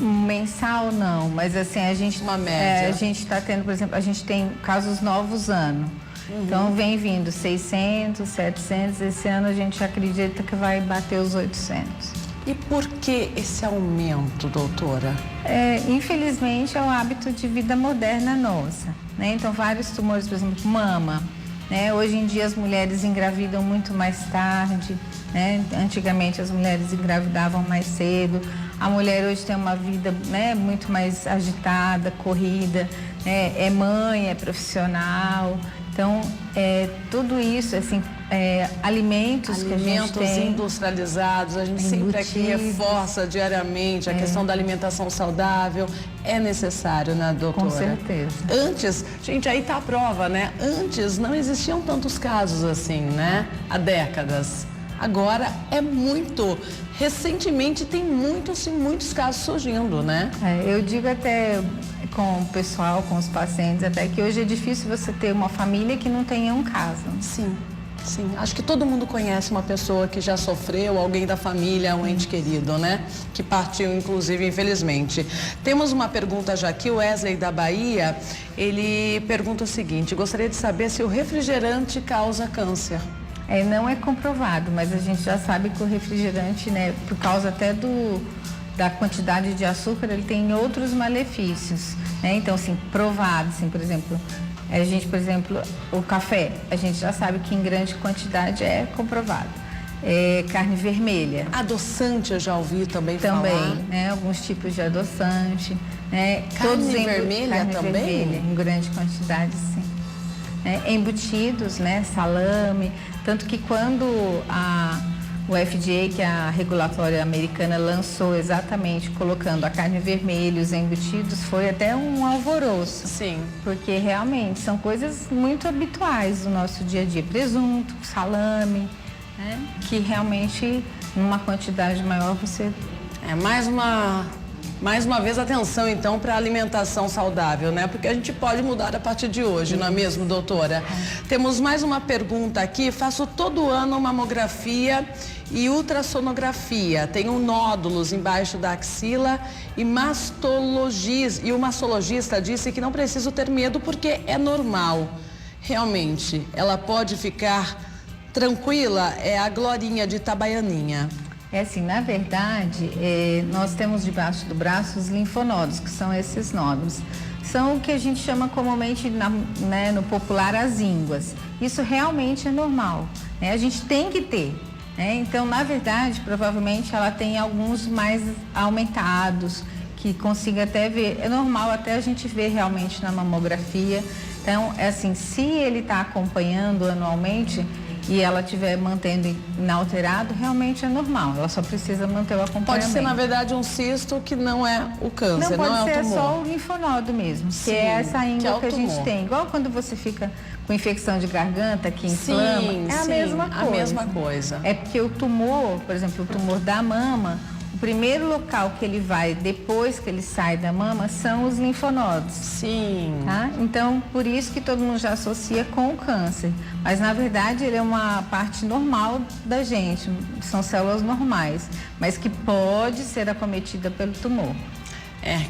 Mensal não, mas assim, a gente... Uma média. A gente está tendo, por exemplo, a gente tem casos novos ano. Então, vem vindo 600, 700, esse ano a gente acredita que vai bater os 800. E por que esse aumento, doutora? Infelizmente, é o hábito de vida moderna nossa, né? Então, vários tumores, por exemplo, mama, né? Hoje em dia as mulheres engravidam muito mais tarde, né? Antigamente as mulheres engravidavam mais cedo. A mulher hoje tem uma vida, né, muito mais agitada, corrida, né? É mãe, é profissional. Então, tudo isso, assim, alimentos que a gente tem... industrializados, a gente sempre aqui reforça diariamente a questão da alimentação saudável. É necessário, né, doutora? Com certeza. Antes, gente, aí tá a prova, né? Antes não existiam tantos casos assim, né? Há décadas. Agora é muito. Recentemente tem muitos casos surgindo, né? Eu digo até com o pessoal, com os pacientes, até que hoje é difícil você ter uma família que não tenha um caso. Sim, sim. Acho que todo mundo conhece uma pessoa que já sofreu, alguém da família, um ente querido, né? Que partiu, inclusive, infelizmente. Temos uma pergunta já aqui, o Wesley da Bahia, ele pergunta o seguinte: gostaria de saber se o refrigerante causa câncer. Não é comprovado, mas a gente já sabe que o refrigerante, né, por causa até da quantidade de açúcar, ele tem outros malefícios, né? Então, assim, provado, assim, por exemplo, o café, a gente já sabe que em grande quantidade é comprovado. Carne vermelha. Adoçante eu já ouvi também falar. Né? Alguns tipos de adoçante. Né? Carne vermelha também? Vermelha, em grande quantidade, sim. Embutidos, né? Salame. Tanto que quando o FDA, que é a regulatória americana, lançou exatamente colocando a carne vermelha, os embutidos, foi até um alvoroço. Sim. Porque realmente são coisas muito habituais do nosso dia a dia. Presunto, salame, né? Que realmente numa quantidade maior você... Mais uma Mais uma vez, atenção então para a alimentação saudável, né? Porque a gente pode mudar a partir de hoje, não é mesmo, doutora? Temos mais uma pergunta aqui. Faço todo ano mamografia e ultrassonografia. Tenho nódulos embaixo da axila e o mastologista disse que não preciso ter medo porque é normal. Realmente, ela pode ficar tranquila? É a Glorinha de Itabaianinha. É assim, na verdade, nós temos debaixo do braço os linfonodos, que são esses nódulos. São o que a gente chama comumente no popular as ínguas. Isso realmente é normal, né? A gente tem que ter. Então, na verdade, provavelmente ela tem alguns mais aumentados, que consiga até ver. É normal até a gente ver realmente na mamografia. Então, é assim, se ele está acompanhando anualmente e ela estiver mantendo inalterado, realmente é normal. Ela só precisa manter o acompanhamento. Pode ser, na verdade, um cisto que não é o câncer, não é o tumor. Pode ser só o linfonodo mesmo, Sim, que é essa íngua que a gente tumor. tem. Igual quando você fica com infecção de garganta, que inflama, a mesma coisa. A mesma coisa. É porque o tumor, por exemplo, o tumor da mama, o primeiro local que ele vai depois que ele sai da mama são os linfonodos. Sim. Tá? Então, por isso que todo mundo já associa com o câncer. Mas, na verdade, ele é uma parte normal da gente, são células normais, mas que pode ser acometida pelo tumor.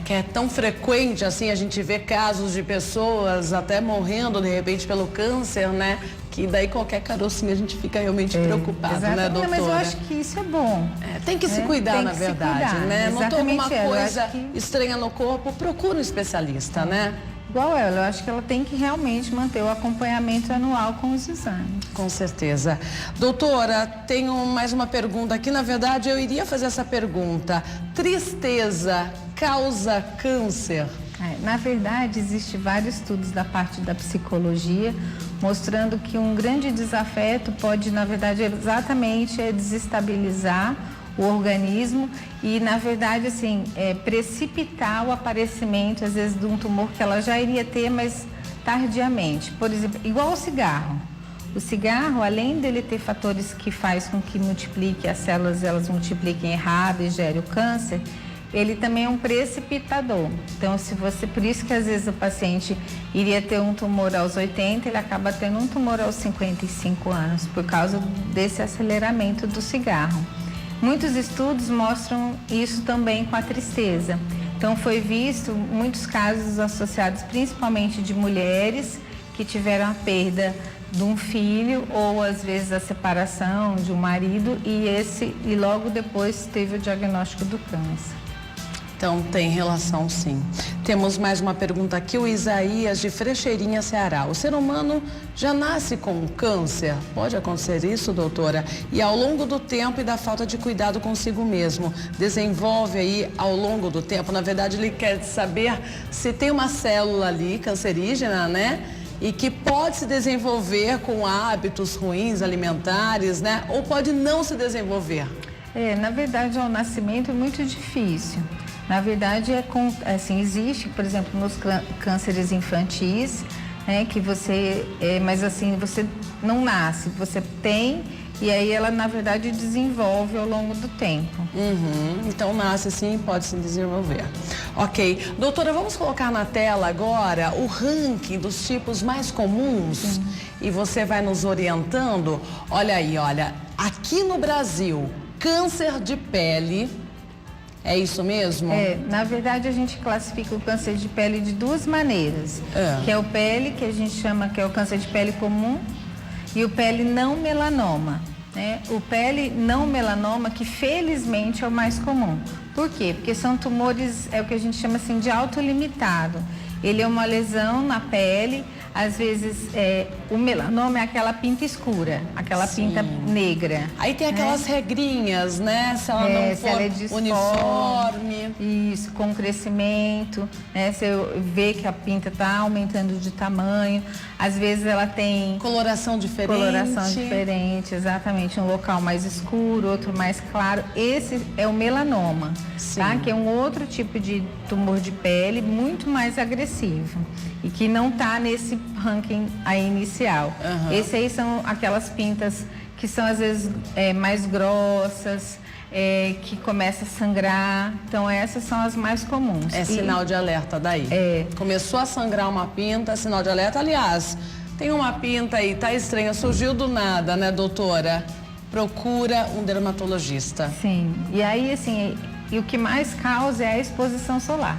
Que é tão frequente, assim, a gente vê casos de pessoas até morrendo, de repente, pelo câncer, né? Que daí qualquer carocinha a gente fica realmente preocupado, né, doutora? Mas eu acho que isso é bom. Tem que se cuidar, na verdade, né? Notou alguma coisa estranha no corpo, procura um especialista, né? Igual ela, eu acho que ela tem que realmente manter o acompanhamento anual com os exames. Com certeza. Doutora, tenho mais uma pergunta aqui. Na verdade, eu iria fazer essa pergunta. Tristeza causa câncer? Na verdade, existem vários estudos da parte da psicologia mostrando que um grande desafeto pode, na verdade, exatamente desestabilizar o organismo e, na verdade, assim, precipitar o aparecimento, às vezes, de um tumor que ela já iria ter, mas tardiamente. Por exemplo, igual ao cigarro. O cigarro, além dele ter fatores que faz com que multiplique as células, elas multipliquem errado e gere o câncer, ele também é um precipitador. Então, por isso que às vezes o paciente iria ter um tumor aos 80, ele acaba tendo um tumor aos 55 anos, por causa desse aceleramento do cigarro. Muitos estudos mostram isso também com a tristeza. Então, foi visto muitos casos associados principalmente de mulheres que tiveram a perda de um filho ou, às vezes, a separação de um marido e logo depois teve o diagnóstico do câncer. Então, tem relação, sim. Temos mais uma pergunta aqui, o Isaías de Frecheirinha, Ceará. O ser humano já nasce com câncer? Pode acontecer isso, doutora? E ao longo do tempo e da falta de cuidado consigo mesmo, desenvolve aí ao longo do tempo? Na verdade, ele quer saber se tem uma célula ali cancerígena, né? E que pode se desenvolver com hábitos ruins alimentares, né? Ou pode não se desenvolver? Na verdade, ao nascimento é muito difícil. Na verdade, existe, por exemplo, nos cânceres infantis, né, que mas assim, você não nasce, você tem e aí ela, na verdade, desenvolve ao longo do tempo. Então, nasce sim, pode se desenvolver. Ok. Doutora, vamos colocar na tela agora o ranking dos tipos mais comuns e você vai nos orientando. Olha aí, olha, aqui no Brasil, câncer de pele. É isso mesmo? Na verdade, a gente classifica o câncer de pele de duas maneiras. Que é o pele, que a gente chama que é o câncer de pele comum, e o pele não melanoma. Né? O pele não melanoma, que felizmente é o mais comum. Por quê? Porque são tumores, é o que a gente chama assim de autolimitado. Ele é uma lesão na pele, às vezes o melanoma é aquela pinta escura, aquela pinta negra. Aí tem aquelas regrinhas, né? Se ela não for uniforme. Isso, com crescimento, né? Você vê que a pinta está aumentando de tamanho. Às vezes ela tem... Coloração diferente. Coloração diferente, exatamente. Um local mais escuro, outro mais claro. Esse é o melanoma, tá? Que é um outro tipo de tumor de pele muito mais agressivo e que não está nesse ranking aí inicial. Esse aí são aquelas pintas que são às vezes mais grossas, que começa a sangrar. Então, essas são as mais comuns. É sinal de alerta daí. Começou a sangrar uma pinta, sinal de alerta. Aliás, tem uma pinta aí, tá estranha, surgiu do nada, né, doutora? Procura um dermatologista. Sim, e aí, assim, e o que mais causa é a exposição solar.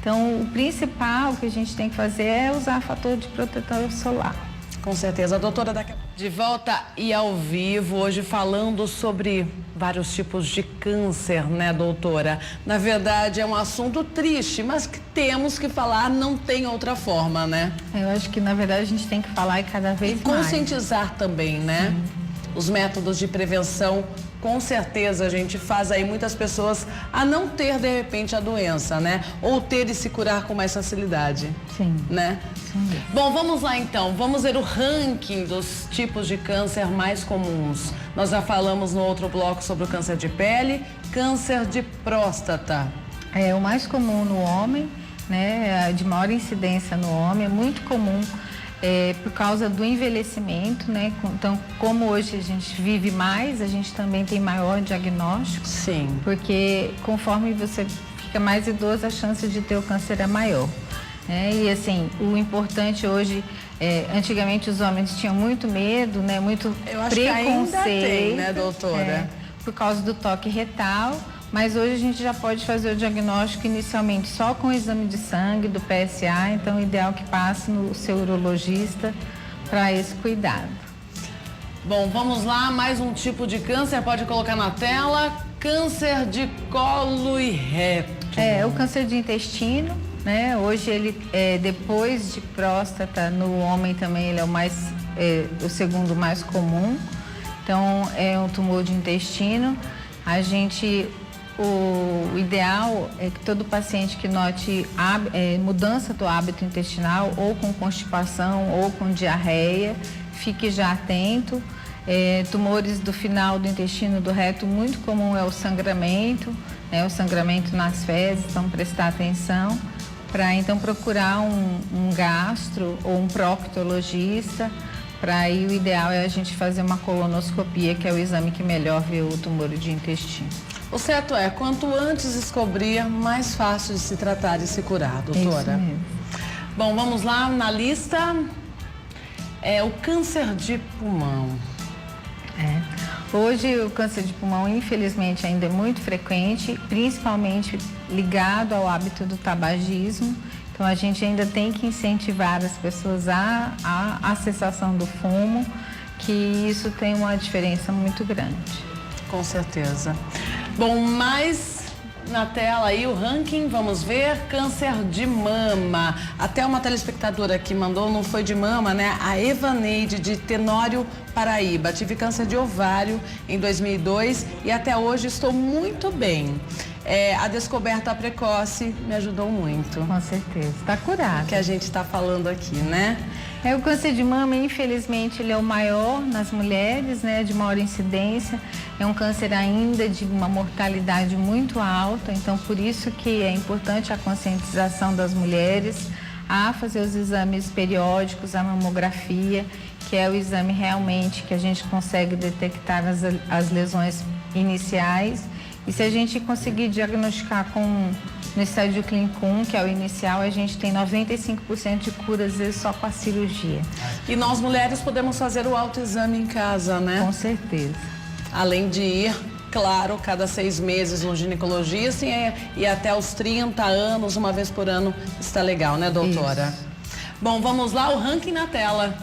Então, o principal que a gente tem que fazer é usar fator de protetor solar. Com certeza. Doutora, de volta e ao vivo, hoje falando sobre vários tipos de câncer, né, doutora? Na verdade, é um assunto triste, mas que temos que falar, não tem outra forma, né? Eu acho que, na verdade, a gente tem que falar e cada vez mais. Conscientizar também, né? Os métodos de prevenção, com certeza a gente faz aí muitas pessoas a não ter, de repente, a doença, né? Ou ter e se curar com mais facilidade. Sim. Né? Sim. Bom, vamos lá então. Vamos ver o ranking dos tipos de câncer mais comuns. Nós já falamos no outro bloco sobre o câncer de pele, câncer de próstata. É o mais comum no homem, né? De maior incidência no homem, é muito comum. Por causa do envelhecimento, né? Então, como hoje a gente vive mais, a gente também tem maior diagnóstico. Sim. Porque conforme você fica mais idoso, a chance de ter o câncer é maior. E assim, o importante hoje, antigamente os homens tinham muito medo, né? Muito Eu acho preconceito. Que ainda tem, né, doutora? Por causa do toque retal. Mas hoje a gente já pode fazer o diagnóstico inicialmente só com o exame de sangue, do PSA, então o ideal é que passe no seu urologista para esse cuidado. Bom, vamos lá, mais um tipo de câncer, pode colocar na tela, câncer de colo e reto. O câncer de intestino, né? Hoje ele, depois de próstata, no homem também ele é o segundo mais comum, então é um tumor de intestino. O ideal é que todo paciente que note mudança do hábito intestinal, ou com constipação ou com diarreia, fique já atento. Tumores do final do intestino do reto, muito comum é o sangramento, o sangramento nas fezes, então prestar atenção para então procurar um gastro ou um proctologista. Para aí o ideal é a gente fazer uma colonoscopia, que é o exame que melhor vê o tumor de intestino. O certo é, quanto antes descobrir, mais fácil de se tratar e se curar, doutora. Isso mesmo. Bom, vamos lá na lista. O câncer de pulmão. Hoje o câncer de pulmão, infelizmente, ainda é muito frequente, principalmente ligado ao hábito do tabagismo. Então a gente ainda tem que incentivar as pessoas à cessação do fumo, que isso tem uma diferença muito grande. Com certeza. Bom, mais na tela aí o ranking, vamos ver, câncer de mama. Até uma telespectadora que mandou, não foi de mama, né? A Evaneide, de Tenório, Paraíba. Tive câncer de ovário em 2002 e até hoje estou muito bem. A descoberta precoce me ajudou muito. Com certeza, está curado. Que a gente está falando aqui, né? O câncer de mama, infelizmente, ele é o maior nas mulheres, né? De maior incidência. É um câncer ainda de uma mortalidade muito alta, então por isso que é importante a conscientização das mulheres a fazer os exames periódicos, a mamografia, que é o exame realmente que a gente consegue detectar as lesões iniciais. E se a gente conseguir diagnosticar no estádio clínico 1, que é o inicial, a gente tem 95% de cura, às vezes só com a cirurgia. E nós mulheres podemos fazer o autoexame em casa, né? Com certeza. Além de ir, claro, cada 6 meses no ginecologista e até os 30 anos, uma vez por ano, está legal, né, doutora? Isso. Bom, vamos lá, o ranking na tela.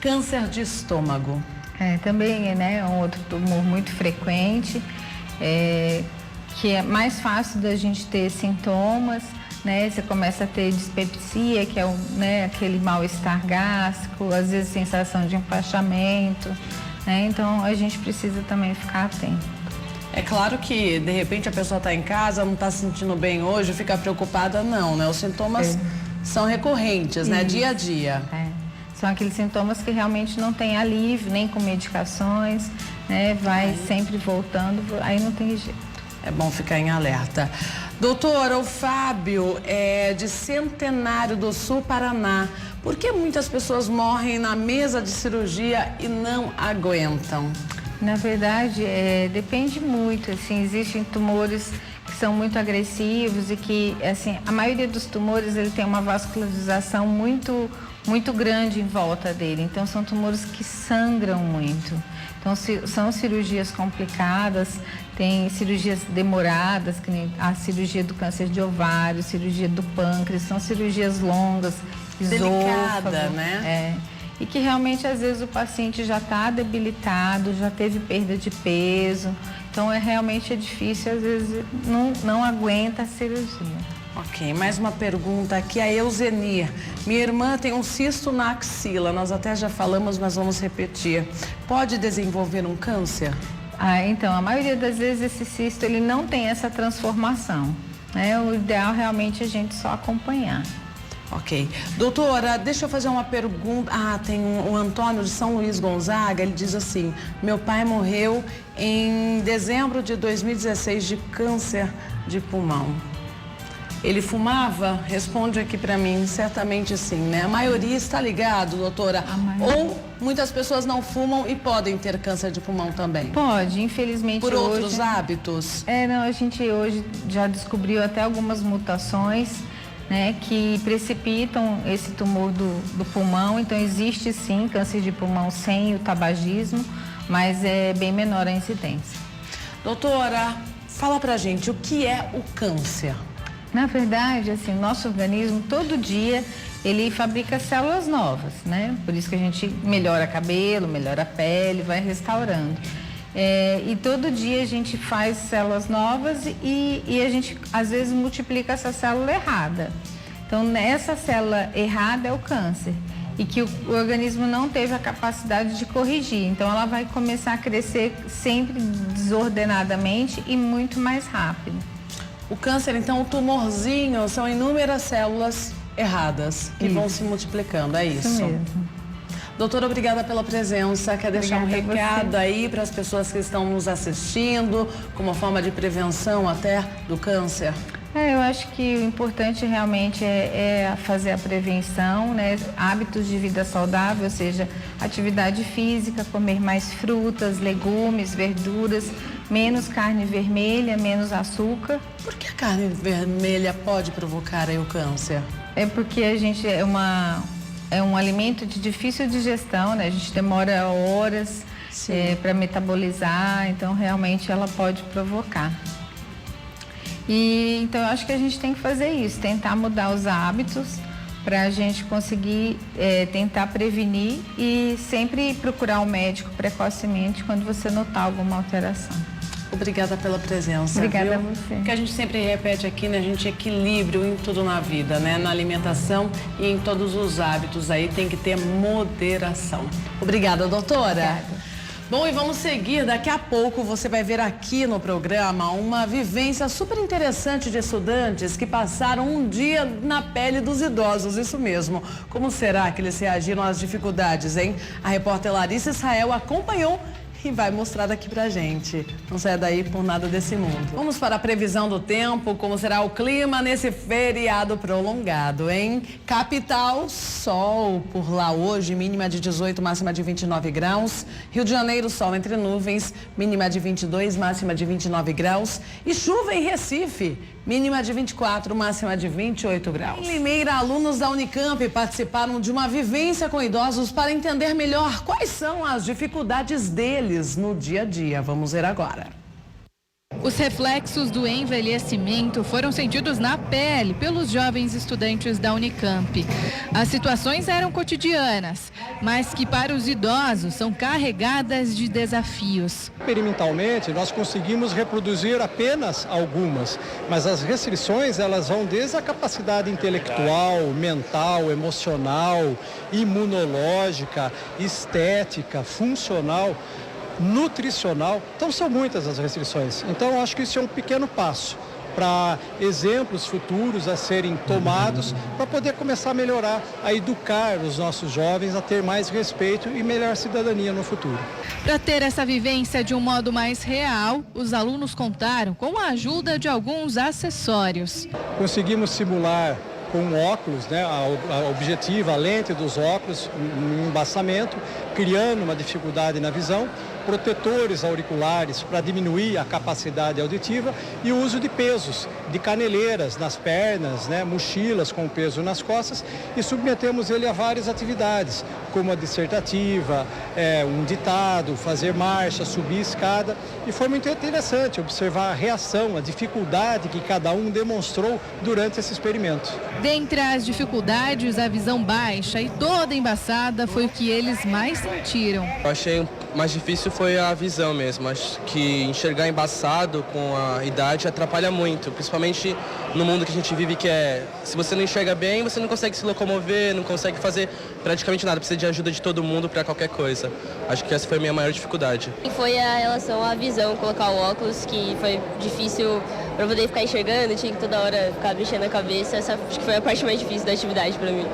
Câncer de estômago. Também, né, é um outro tumor muito frequente. Que é mais fácil da gente ter sintomas, né? Você começa a ter dispepsia, que é aquele mal-estar gástrico, às vezes sensação de empachamento, né? Então a gente precisa também ficar atento. É claro que de repente a pessoa está em casa, não está se sentindo bem hoje, fica preocupada, não, né? Os sintomas são recorrentes, né? Dia a dia. São aqueles sintomas que realmente não tem alívio, nem com medicações, né? Vai sempre voltando, aí não tem jeito. É bom ficar em alerta. Doutora, o Fábio é de Centenário do Sul, Paraná. Por que muitas pessoas morrem na mesa de cirurgia e não aguentam? Na verdade, depende muito, assim, existem tumores que são muito agressivos e que, assim, a maioria dos tumores, ele tem uma vascularização muito grande em volta dele, então são tumores que sangram muito. Então, são cirurgias complicadas, tem cirurgias demoradas, que nem a cirurgia do câncer de ovário, cirurgia do pâncreas, são cirurgias longas, delicada, né? E que realmente, às vezes, o paciente já está debilitado, já teve perda de peso. Então, realmente é difícil, às vezes, não aguenta a cirurgia. Ok, mais uma pergunta aqui, a Euzenir. Minha irmã tem um cisto na axila, nós até já falamos, mas vamos repetir. Pode desenvolver um câncer? Então, a maioria das vezes esse cisto, ele não tem essa transformação, né? O ideal realmente é a gente só acompanhar. Ok. Doutora, deixa eu fazer uma pergunta. Tem o Antônio de São Luís Gonzaga, ele diz assim: meu pai morreu em dezembro de 2016 de câncer de pulmão. Ele fumava? Responde aqui pra mim, certamente sim, né? A maioria está ligado, doutora? Ou muitas pessoas não fumam e podem ter câncer de pulmão também? Pode, infelizmente. Por outros hábitos? A gente hoje já descobriu até algumas mutações, né, que precipitam esse tumor do pulmão. Então, existe sim câncer de pulmão sem o tabagismo, mas é bem menor a incidência. Doutora, fala pra gente, o que é o câncer? Na verdade, assim, o nosso organismo, todo dia, ele fabrica células novas, né? Por isso que a gente melhora cabelo, melhora a pele, vai restaurando. E todo dia a gente faz células novas e a gente, às vezes, multiplica essa célula errada. Então, nessa célula errada é o câncer. E que o organismo não teve a capacidade de corrigir. Então, ela vai começar a crescer sempre desordenadamente e muito mais rápido. O câncer, então, o tumorzinho, são inúmeras células erradas que vão se multiplicando, é isso? Isso mesmo. Doutora, obrigada pela presença. Quer deixar um recado aí para as pessoas que estão nos assistindo, como forma de prevenção até do câncer? Eu acho que o importante realmente é fazer a prevenção, né? Hábitos de vida saudável, ou seja, atividade física, comer mais frutas, legumes, verduras, menos carne vermelha, menos açúcar. Por que a carne vermelha pode provocar aí o câncer? É porque a gente é um alimento de difícil digestão, né? A gente demora horas para metabolizar, então realmente ela pode provocar. Então eu acho que a gente tem que fazer isso, tentar mudar os hábitos para a gente conseguir tentar prevenir e sempre procurar o médico precocemente quando você notar alguma alteração. Obrigada pela presença. Obrigada viu? a você. O que a gente sempre repete aqui, né? A gente equilíbrio em tudo na vida, né? Na alimentação e em todos os hábitos aí tem que ter moderação. Obrigada, doutora. Obrigada. Bom, e vamos seguir. Daqui a pouco você vai ver aqui no programa uma vivência super interessante de estudantes que passaram um dia na pele dos idosos, isso mesmo. Como será que eles reagiram às dificuldades, hein? A repórter Larissa Israel acompanhou e vai mostrar aqui pra gente. Não saia daí por nada desse mundo. Vamos para a previsão do tempo, como será o clima nesse feriado prolongado, hein? Capital, sol por lá hoje, mínima de 18, máxima de 29 graus. Rio de Janeiro, sol entre nuvens, mínima de 22, máxima de 29 graus. E chuva em Recife, mínima de 24, máxima de 28 graus. Em Limeira, alunos da Unicamp participaram de uma vivência com idosos para entender melhor quais são as dificuldades deles no dia a dia. Vamos ver agora. Os reflexos do envelhecimento foram sentidos na pele pelos jovens estudantes da Unicamp. As situações eram cotidianas, mas que para os idosos são carregadas de desafios. Experimentalmente, nós conseguimos reproduzir apenas algumas, mas as restrições elas vão desde a capacidade intelectual, mental, emocional, imunológica, estética, funcional, nutricional. Então são muitas as restrições. Então acho que isso é um pequeno passo para exemplos futuros a serem tomados para poder começar a melhorar, a educar os nossos jovens a ter mais respeito e melhor cidadania no futuro. Para ter essa vivência de um modo mais real, os alunos contaram com a ajuda de alguns acessórios. Conseguimos simular com óculos, né, a objetiva, a lente dos óculos, um embaçamento, criando uma dificuldade na visão. protetores auriculares para diminuir a capacidade auditiva e o uso de pesos, de caneleiras nas pernas, né, mochilas com peso nas costas, e submetemos ele a várias atividades, como a dissertativa, um ditado, fazer marcha, subir escada, e foi muito interessante observar a reação, a dificuldade que cada um demonstrou durante esse experimento. Dentre as dificuldades, a visão baixa e toda embaçada foi o que eles mais sentiram. Eu achei mais difícil foi a visão mesmo. Acho que enxergar embaçado com a idade atrapalha muito, principalmente no mundo que a gente vive, que se você não enxerga bem, você não consegue se locomover, não consegue fazer praticamente nada, precisa de ajuda de todo mundo para qualquer coisa. Acho que essa foi a minha maior dificuldade. Foi a relação à visão, colocar o óculos, que foi difícil para poder ficar enxergando, tinha que toda hora ficar mexendo a cabeça. Essa acho que foi a parte mais difícil da atividade para mim.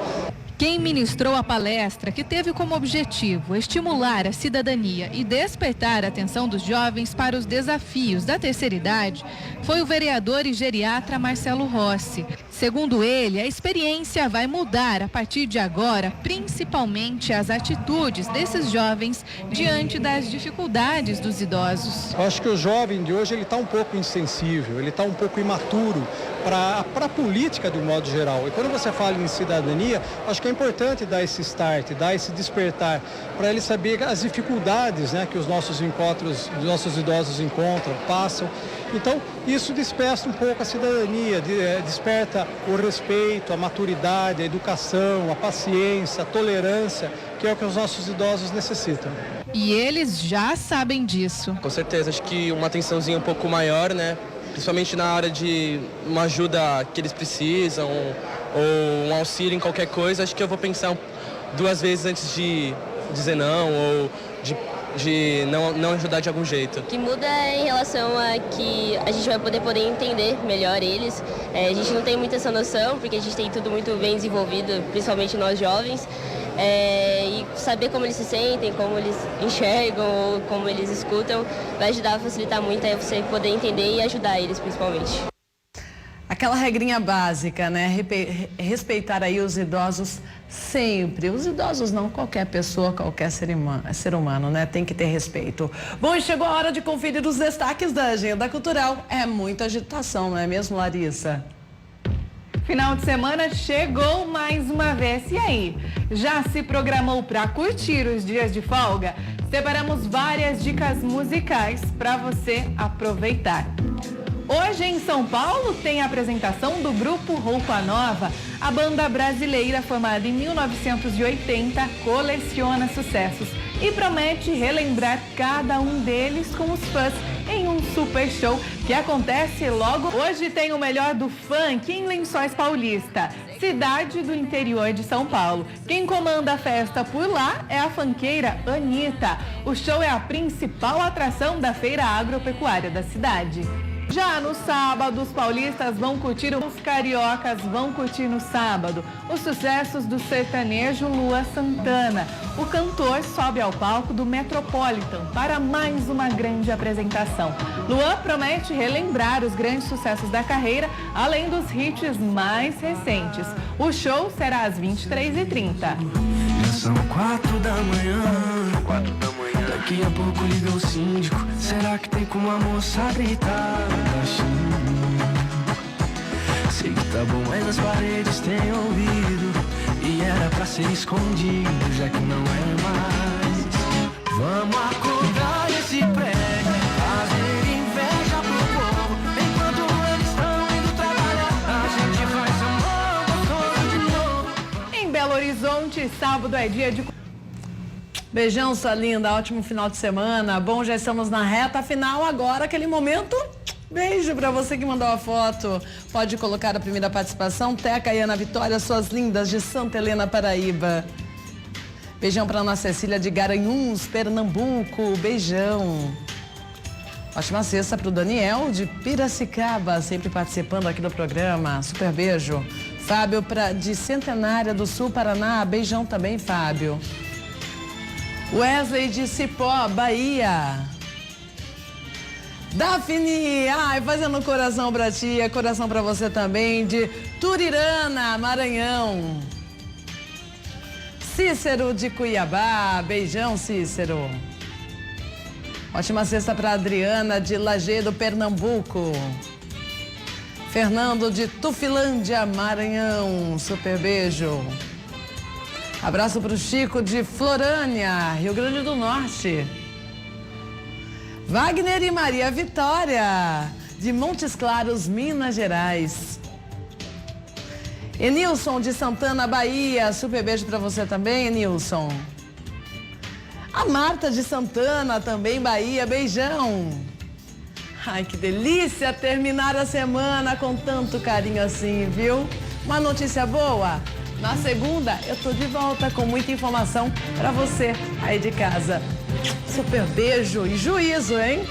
Quem ministrou a palestra, que teve como objetivo estimular a cidadania e despertar a atenção dos jovens para os desafios da terceira idade, foi o vereador e geriatra Marcelo Rossi. Segundo ele, a experiência vai mudar a partir de agora, principalmente as atitudes desses jovens diante das dificuldades dos idosos. Eu acho que o jovem de hoje ele está um pouco insensível, ele está um pouco imaturo para a política de um modo geral. E quando você fala em cidadania, acho que é importante dar esse start, dar esse despertar, para ele saber as dificuldades, né, que os nossos idosos encontram, passam. Então, isso desperta um pouco a cidadania, desperta o respeito, a maturidade, a educação, a paciência, a tolerância, que é o que os nossos idosos necessitam. E eles já sabem disso. Com certeza, acho que uma atençãozinha um pouco maior, né? Principalmente na hora de uma ajuda que eles precisam ou um auxílio em qualquer coisa, acho que eu vou pensar 2 vezes antes de dizer não ou de não ajudar de algum jeito. O que muda é em relação a que a gente vai poder entender melhor eles. A gente não tem muita essa noção, porque a gente tem tudo muito bem desenvolvido, principalmente nós jovens. E saber como eles se sentem, como eles enxergam ou como eles escutam, vai ajudar a facilitar muito a você poder entender e ajudar eles principalmente. Aquela regrinha básica, né? Respeitar aí os idosos sempre. Os idosos não, qualquer pessoa, qualquer ser humano, né? Tem que ter respeito. Bom, e chegou a hora de conferir os destaques da agenda cultural. É muita agitação, não é mesmo, Larissa? Final de semana chegou mais uma vez. E aí, já se programou para curtir os dias de folga? Separamos várias dicas musicais para você aproveitar. Hoje em São Paulo tem a apresentação do grupo Roupa Nova. A banda brasileira, formada em 1980, coleciona sucessos e promete relembrar cada um deles com os fãs em um super show que acontece logo. Hoje tem o melhor do funk em Lençóis Paulista, cidade do interior de São Paulo. Quem comanda a festa por lá é a funkeira Anitta. O show é a principal atração da feira agropecuária da cidade. Já no sábado, os paulistas vão curtir, os cariocas vão curtir no sábado os sucessos do sertanejo Luan Santana. O cantor sobe ao palco do Metropolitan para mais uma grande apresentação. Luan promete relembrar os grandes sucessos da carreira, além dos hits mais recentes. O show será às 23h30. Já são 4 da manhã. Daqui a pouco liga o síndico. Será que tem como a moça gritar baixinho? Sei que tá bom, mas as paredes têm ouvido. E era pra ser escondido, já que não é mais. Vamos acordar esse prédio, fazer inveja pro povo. Enquanto eles estão indo trabalhar, a gente faz amor gostoso de novo. Em Belo Horizonte, sábado é dia de... Beijão, sua linda, ótimo final de semana. Bom, já estamos na reta final agora, aquele momento. Beijo pra você que mandou a foto. Pode colocar a primeira participação. Teca e Ana Vitória, suas lindas de Santa Helena, Paraíba. Beijão pra Ana Cecília de Garanhuns, Pernambuco. Beijão. Ótima sexta pro Daniel de Piracicaba, sempre participando aqui do programa. Super beijo. Fábio de Centenária do Sul, Paraná. Beijão também, Fábio. Wesley de Cipó, Bahia. Daphne, fazendo coração pra tia, coração pra você também, de Turirana, Maranhão. Cícero de Cuiabá, beijão, Cícero. Ótima sexta para Adriana de Lajeado, Pernambuco. Fernando de Tufilândia, Maranhão. Super beijo. Abraço para o Chico de Florânia, Rio Grande do Norte. Wagner e Maria Vitória, de Montes Claros, Minas Gerais. Enilson de Santana, Bahia. Super beijo para você também, Enilson. A Marta de Santana, também Bahia. Beijão. Ai, que delícia terminar a semana com tanto carinho assim, viu? Uma notícia boa. Na segunda, eu tô de volta com muita informação para você aí de casa. Super beijo e juízo, hein?